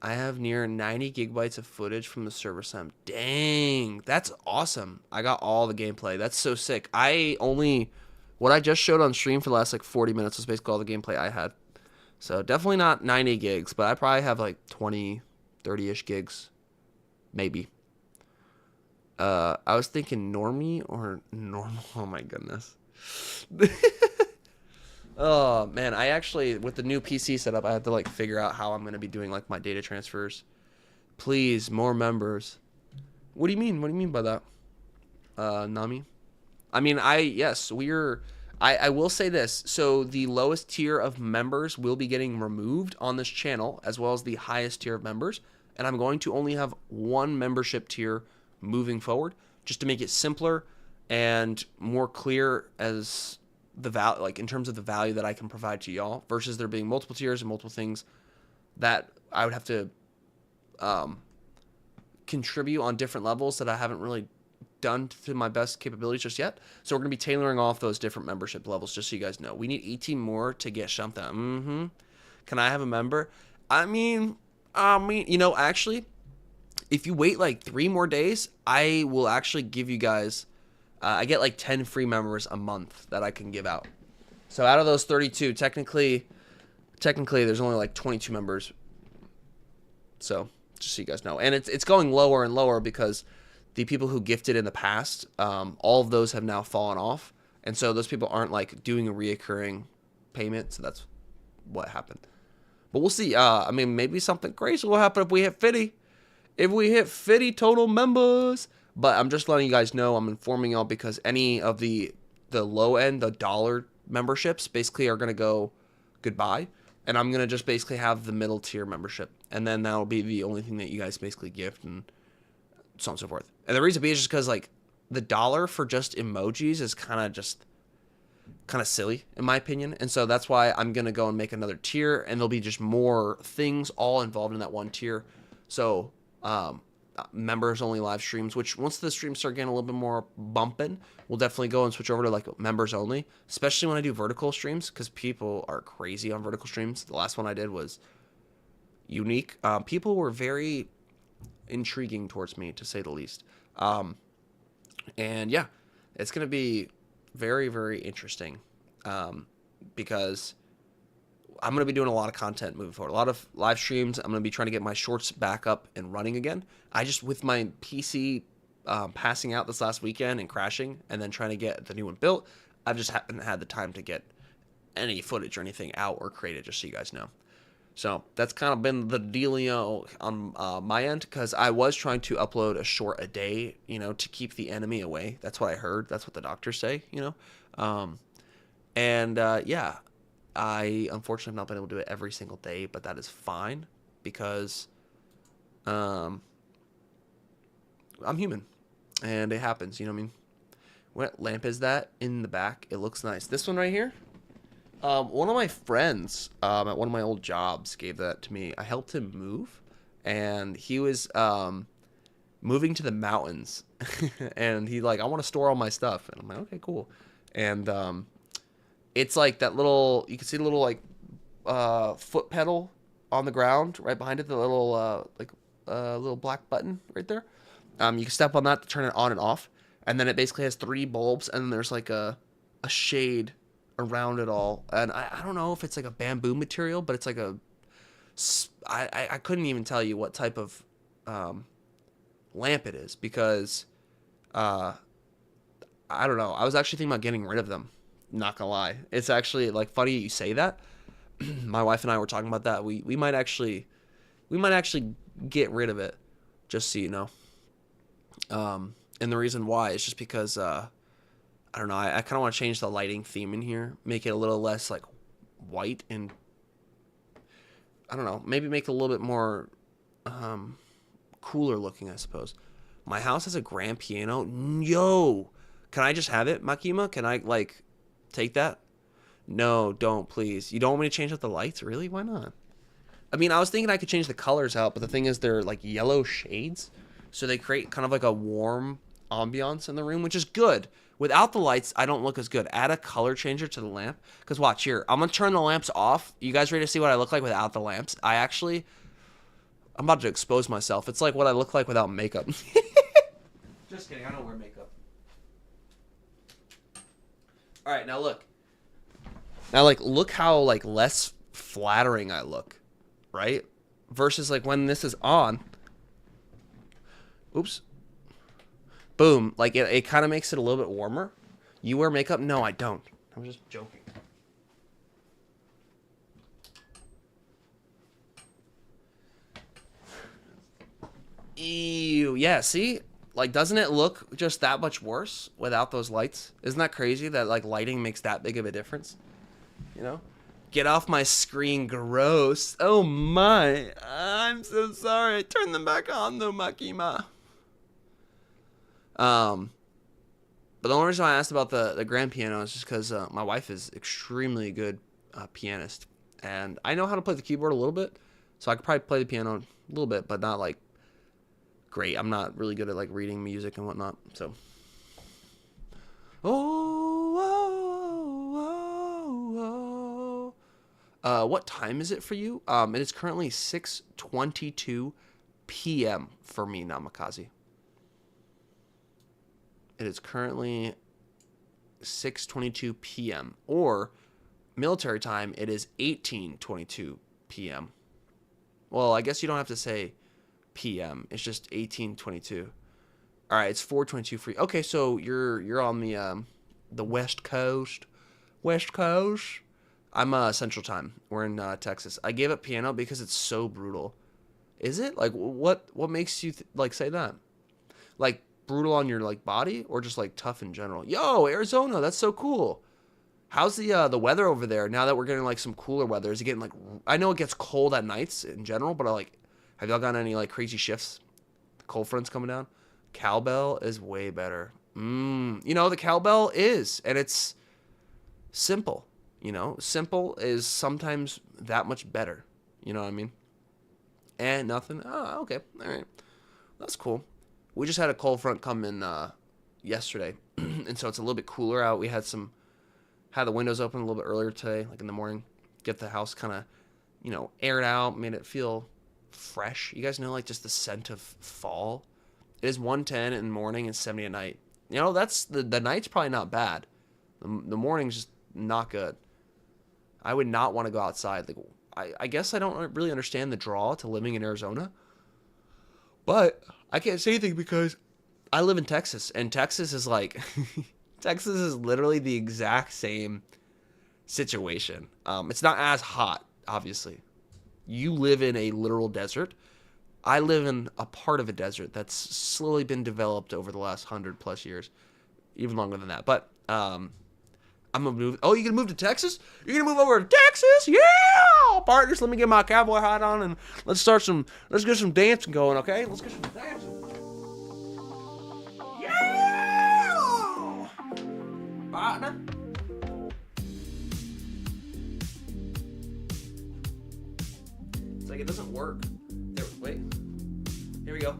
I have near 90 gigabytes of footage from the server sim. Dang, that's awesome. I got all the gameplay. That's so sick. What I just showed on stream for the last like 40 minutes was basically all the gameplay I had. So definitely not 90 gigs, but I probably have like 20, 30-ish gigs. Maybe. I was thinking Normie or normal. Oh my goodness. Oh man, I actually, with the new PC setup, I had to like figure out how I'm going to be doing like my data transfers. Please, more members. What do you mean? What do you mean by that? Nami? I mean, I will say this. So the lowest tier of members will be getting removed on this channel, as well as the highest tier of members. And I'm going to only have one membership tier moving forward, just to make it simpler and more clear as the value, like in terms of the value that I can provide to y'all, versus there being multiple tiers and multiple things that I would have to contribute on different levels that I haven't really done to my best capabilities just yet. So we're going to be tailoring off those different membership levels, just so you guys know. We need 18 more to get something. Can I have a member? I mean, actually, if you wait like 3 more days, I will actually give you guys, I get like 10 free members a month that I can give out. So out of those 32, technically there's only like 22 members. So just so you guys know. And it's going lower and lower because the people who gifted in the past, all of those have now fallen off. And so those people aren't like doing a reoccurring payment. So that's what happened. But we'll see. I mean, maybe something crazy will happen if we hit 50. If we hit 50 total members. But I'm just letting you guys know, I'm informing y'all because any of the low end, the dollar memberships basically are going to go goodbye. And I'm going to just basically have the middle tier membership. And then that'll be the only thing that you guys basically gift and so on and so forth. And the reason being is just because like the dollar for just emojis is kind of silly in my opinion. And so that's why I'm going to go and make another tier, and there'll be just more things all involved in that one tier. So, members only live streams, which once the streams start getting a little bit more bumping, we'll definitely go and switch over to like members only, especially when I do vertical streams, because people are crazy on vertical streams. The last one I did was unique. People were very intriguing towards me, to say the least. And yeah, it's going to be very, very interesting, because I'm going to be doing a lot of content moving forward. A lot of live streams. I'm going to be trying to get my shorts back up and running again. With my PC passing out this last weekend and crashing and then trying to get the new one built, I just haven't had the time to get any footage or anything out or created, just so you guys know. So that's kind of been the dealio on my end, because I was trying to upload a short a day, to keep the enemy away. That's what I heard. That's what the doctors say, yeah. I unfortunately have not been able to do it every single day, but that is fine because I'm human and it happens, you know what I mean? What lamp is that in the back? It looks nice. This one right here? One of my friends at one of my old jobs gave that to me. I helped him move, and he was moving to the mountains and he like, I want to store all my stuff. And I'm like, okay, cool. And it's like that little, you can see the little like foot pedal on the ground right behind it, the little little black button right there. You can step on that to turn it on and off, and then it basically has 3 bulbs, and then there's like a shade around it all. And I don't know if it's like a bamboo material, but it's like I couldn't even tell you what type of lamp it is, because I don't know. I was actually thinking about getting rid of them, Not gonna lie. It's actually like funny you say that. My wife and I were talking about that. We might actually get rid of it, just so you know. And the reason why is just because I don't know, I kind of want to change the lighting theme in here, make it a little less like white, and I don't know, maybe make it a little bit more cooler looking, I suppose. My house has a grand piano. Yo, can I just have it, Makima? Can I like take that? No, don't, please. You don't want me to change out the lights? Really? Why not? I mean, I was thinking I could change the colors out, but the thing is they're like yellow shades, so they create kind of like a warm ambiance in the room, which is good. Without the lights, I don't look as good. Add a color changer to the lamp, because watch here. I'm going to turn the lamps off. You guys ready to see what I look like without the lamps? I'm about to expose myself. It's like what I look like without makeup. Just kidding. I don't wear makeup. All right, now look. Now, like, look how, like, less flattering I look, right? Versus, like, when this is on. Oops. Boom. Like, it kind of makes it a little bit warmer. You wear makeup? No, I don't. I'm just joking. Ew. Yeah, see? Like, doesn't it look just that much worse without those lights? Isn't that crazy that, like, lighting makes that big of a difference? You know? Get off my screen, gross. Oh my. I'm so sorry. Turn them back on though, Makima. But the only reason I asked about the grand piano is just because my wife is extremely good pianist. And I know how to play the keyboard a little bit. So I could probably play the piano a little bit, but not like great. I'm not really good at like reading music and whatnot. So. What time is it for you? It is currently 6:22 p.m. for me, Namikaze. It is currently 6:22 p.m. Or military time, it is 18:22 p.m. Well, I guess you don't have to say p.m. It's just 18:22. All right, it's 4:22 for you. Okay, so you're on the West Coast. West Coast. I'm Central Time. We're in Texas. I gave up piano because it's so brutal. Is it? Like, what makes you like say that? Like brutal on your like body, or just like tough in general? Yo, Arizona, that's so cool. How's the weather over there now that we're getting like some cooler weather? Is it getting like? I know it gets cold at nights in general, but have y'all gotten any like crazy shifts? The cold front's coming down. Cowbell is way better. You know, the cowbell is, and it's simple. You know, simple is sometimes that much better. You know what I mean? And nothing. Oh, okay. All right. That's cool. We just had a cold front come in yesterday, and so it's a little bit cooler out. We had the windows open a little bit earlier today, like in the morning. Get the house kind of, you know, aired out, made it feel fresh. You guys know, like, just the scent of fall. It is 110 in the morning and 70 at night. You know, that's the night's probably not bad. The morning's just not good. I would not want to go outside. Like, I guess I don't really understand the draw to living in Arizona. But I can't say anything because I live in Texas, and Texas is like Texas is literally the exact same situation. It's not as hot, obviously. You live in a literal desert. I live in a part of a desert that's slowly been developed over the last 100+ years, even longer than that. But I'm gonna move. Oh, you gonna move to Texas? You're gonna move over to Texas? Yeah, partners. Let me get my cowboy hat on and let's get some dancing going. Okay, let's get some dancing. Yeah, partner. It's like it doesn't work. There, wait. Here we go.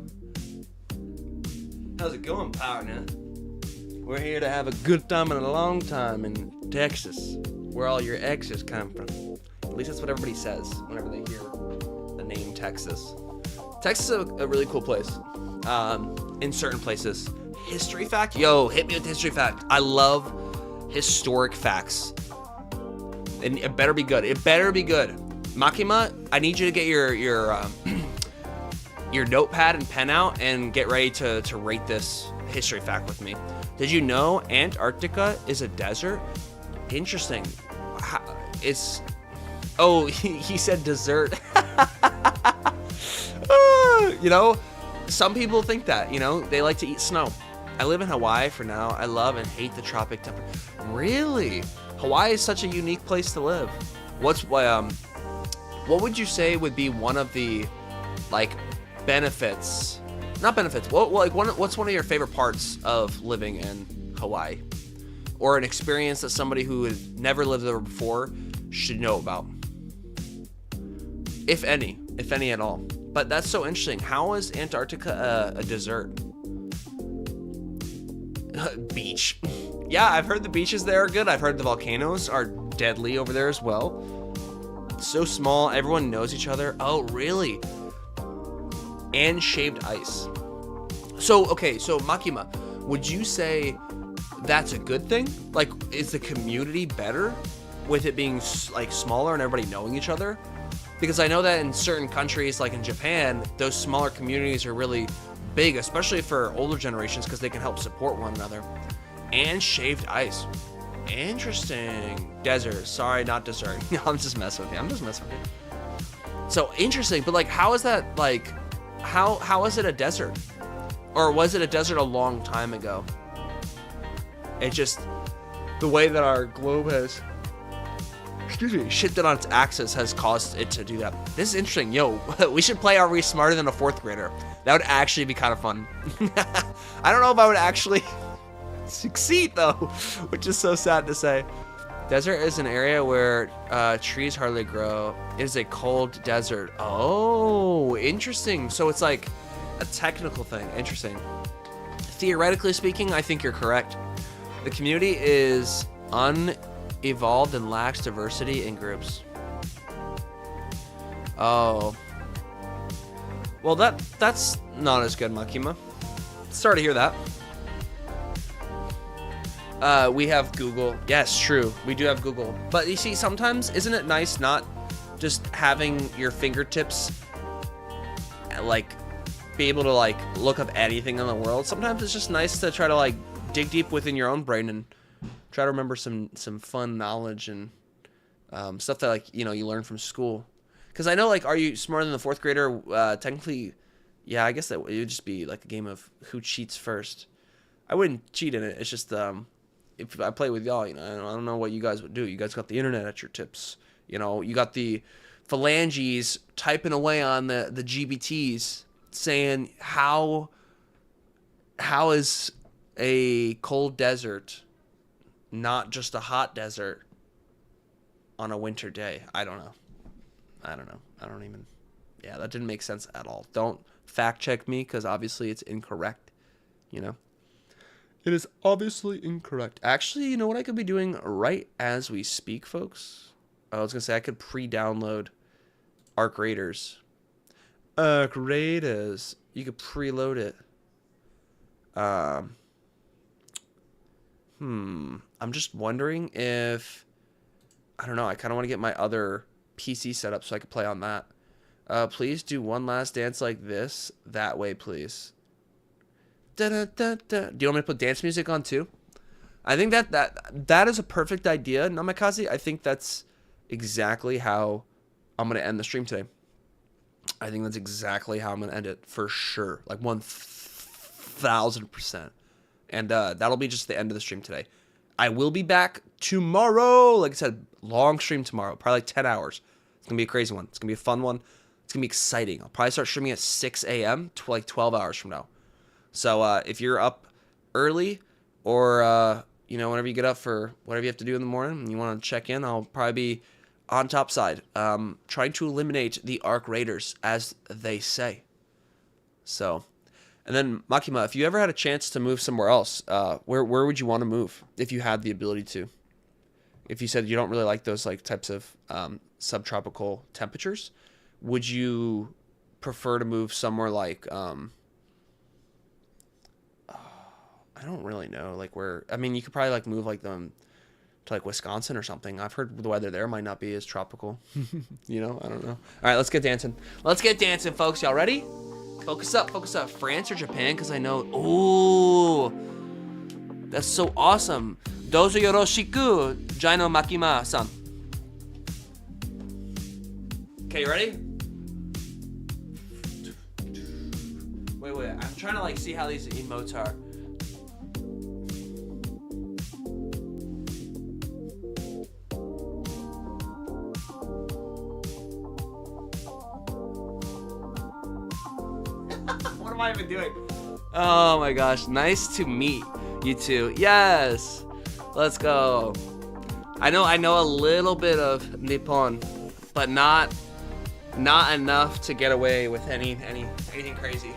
How's it going, partner? We're here to have a good time and a long time in Texas, where all your exes come from. At least that's what everybody says whenever they hear the name Texas. Texas is a really cool place. In certain places. History fact? Yo, hit me with history fact. I love historic facts. And it better be good. It better be good. Makima, I need you to get your notepad and pen out and get ready to rate this history fact with me. Did you know Antarctica is a desert? Interesting. It's... Oh, he said dessert. You know, some people think that, you know, they like to eat snow. I live in Hawaii for now. I love and hate the tropic temperature. Really? Hawaii is such a unique place to live. What would you say would be one of the, like, benefits? Not benefits. What's one of your favorite parts of living in Hawaii? Or an experience that somebody who has never lived there before should know about? If any at all. But that's so interesting. How is Antarctica a desert? Beach. Yeah, I've heard the beaches there are good. I've heard the volcanoes are deadly over there as well. So small, everyone knows each other. Oh, really? And shaved ice. So, okay, so Makima, would you say that's a good thing? Like, is the community better with it being, like, smaller and everybody knowing each other? Because I know that in certain countries, like in Japan, those smaller communities are really big, especially for older generations, because they can help support one another. And shaved ice. Interesting. Desert. Sorry, not dessert. No, I'm just messing with you. So interesting, but like, how is that, like, how is it a desert? Or was it a desert a long time ago? It just, the way that our globe has, shifted on its axis has caused it to do that. This is interesting. Yo, we should play Are We Smarter Than a Fourth Grader? That would actually be kind of fun. I don't know if I would actually succeed though, which is so sad to say. Desert is an area where trees hardly grow. It is a cold desert. Oh, interesting. So it's like a technical thing. Interesting. Theoretically speaking, I think you're correct. The community is unevolved and lacks diversity in groups. Oh. Well, that's not as good, Makima. Sorry to hear that. We have Google. Yes, true. We do have Google. But you see, sometimes, isn't it nice not just having your fingertips, like, be able to, like, look up anything in the world? Sometimes it's just nice to try to, like, dig deep within your own brain and try to remember some fun knowledge and stuff that, like, you know, you learn from school. Because I know, like, Are You Smarter Than the Fourth Grader? Technically, yeah, I guess that it would just be, like, a game of who cheats first. I wouldn't cheat in it. It's just, if I play with y'all, you know, I don't know what you guys would do. You guys got the internet at your tips. You know, you got the phalanges typing away on the GBTs saying how is a cold desert not just a hot desert on a winter day? I don't know. Yeah, that didn't make sense at all. Don't fact check me, because obviously it's incorrect, you know? It is obviously incorrect. Actually, you know what I could be doing right as we speak, folks? I was going to say I could pre-download Arc Raiders. Arc Raiders. You could preload it. I'm just wondering if, I don't know, I kind of want to get my other PC set up so I could play on that. Please do one last dance like this. That way, please. Da, da, da, da. Do you want me to put dance music on too? I think that is a perfect idea, Namikaze. I think that's exactly how I'm going to end the stream today. I think that's exactly how I'm going to end it for sure. Like 1000%. And that'll be just the end of the stream today. I will be back tomorrow. Like I said, long stream tomorrow. Probably like 10 hours. It's going to be a crazy one. It's going to be a fun one. It's going to be exciting. I'll probably start streaming at 6 a.m. to like 12 hours from now. So if you're up early or, you know, whenever you get up for whatever you have to do in the morning and you want to check in, I'll probably be on Topside trying to eliminate the Arc Raiders, as they say. So, and then Makima, if you ever had a chance to move somewhere else, where would you want to move if you had the ability to? If you said you don't really like those like types of subtropical temperatures, would you prefer to move somewhere like I don't really know, like where, I mean, you could probably like move like them to like Wisconsin or something. I've heard the weather there might not be as tropical. You know, I don't know. All right, let's get dancing. Let's get dancing, folks. Y'all ready? Focus up, focus up. France or Japan? Because I know, ooh, that's so awesome. Dozo yoroshiku, Jaino Makima-san. Okay, you ready? Wait. I'm trying to like see how these emotes are. What am I even doing? Oh my gosh, nice to meet you two. Yes, let's go. I know a little bit of Nippon, but not enough to get away with anything crazy.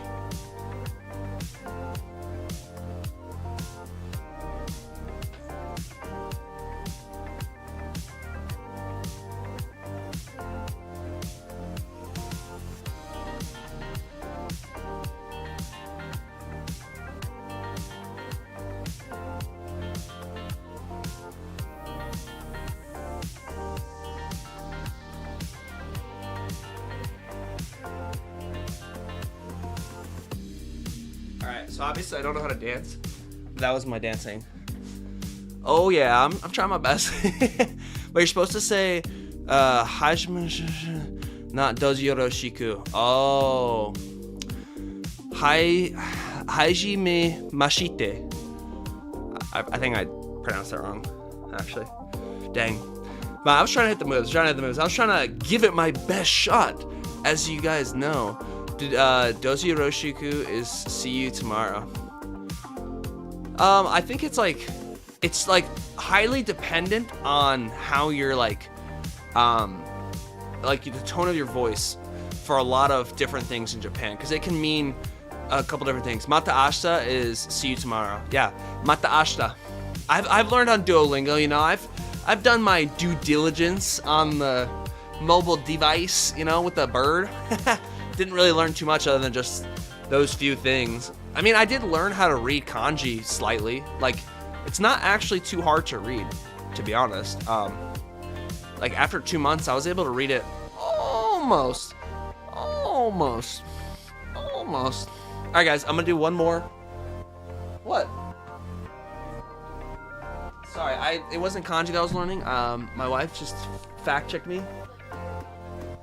Alright, so obviously I don't know how to dance. That was my dancing. Oh yeah, I'm trying my best. But you're supposed to say Hajime, not Doji Yoroshiku. Oh. Hajime Mashite. I think I pronounced that wrong, actually. Dang. But I was trying to hit the moves. I was trying to give it my best shot. As you guys know, Doji Yoroshiku is see you tomorrow. I think it's like highly dependent on how you're like the tone of your voice for a lot of different things in Japan, because it can mean a couple different things. Mata ashita is see you tomorrow. Yeah, mata ashita. I've learned on Duolingo. You know, I've done my due diligence on the mobile device. You know, with the bird. Didn't really learn too much other than just those few things. I mean, I did learn how to read kanji slightly. Like, it's not actually too hard to read, to be honest. Like after 2 months, I was able to read it almost. All right, guys, I'm gonna do one more. What? Sorry, it wasn't kanji that I was learning. My wife just fact-checked me.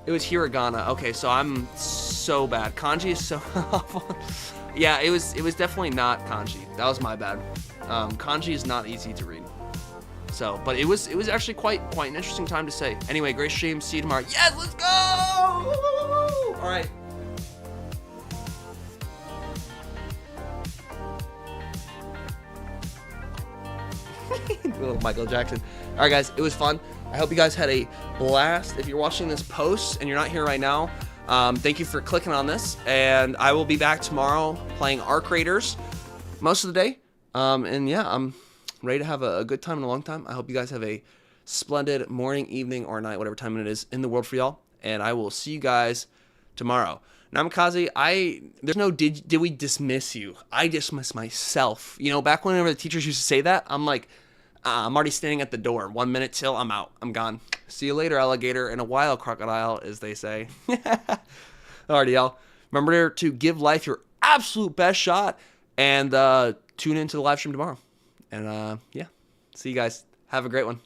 It was hiragana. Okay, so I'm so bad. Kanji is so awful. Yeah, it was definitely not kanji. That was my bad. Kanji is not easy to read. So, but it was actually quite an interesting time to say. Anyway, great stream. See you tomorrow. Yes, let's go! All right. Little Michael Jackson. All right, guys, it was fun. I hope you guys had a blast. If you're watching this post and you're not here right now, thank you for clicking on this. And I will be back tomorrow playing Arc Raiders most of the day. And yeah, I'm ready to have a good time in a long time. I hope you guys have a splendid morning, evening, or night, whatever time it is in the world for y'all. And I will see you guys tomorrow. Namikaze, there's no did we dismiss you? I dismiss myself. You know, back whenever the teachers used to say that, I'm like, I'm already standing at the door. 1 minute till I'm out. I'm gone. See you later, alligator, and a while, crocodile, as they say. Alrighty, y'all. Remember to give life your absolute best shot, and tune into the live stream tomorrow. And yeah, see you guys. Have a great one.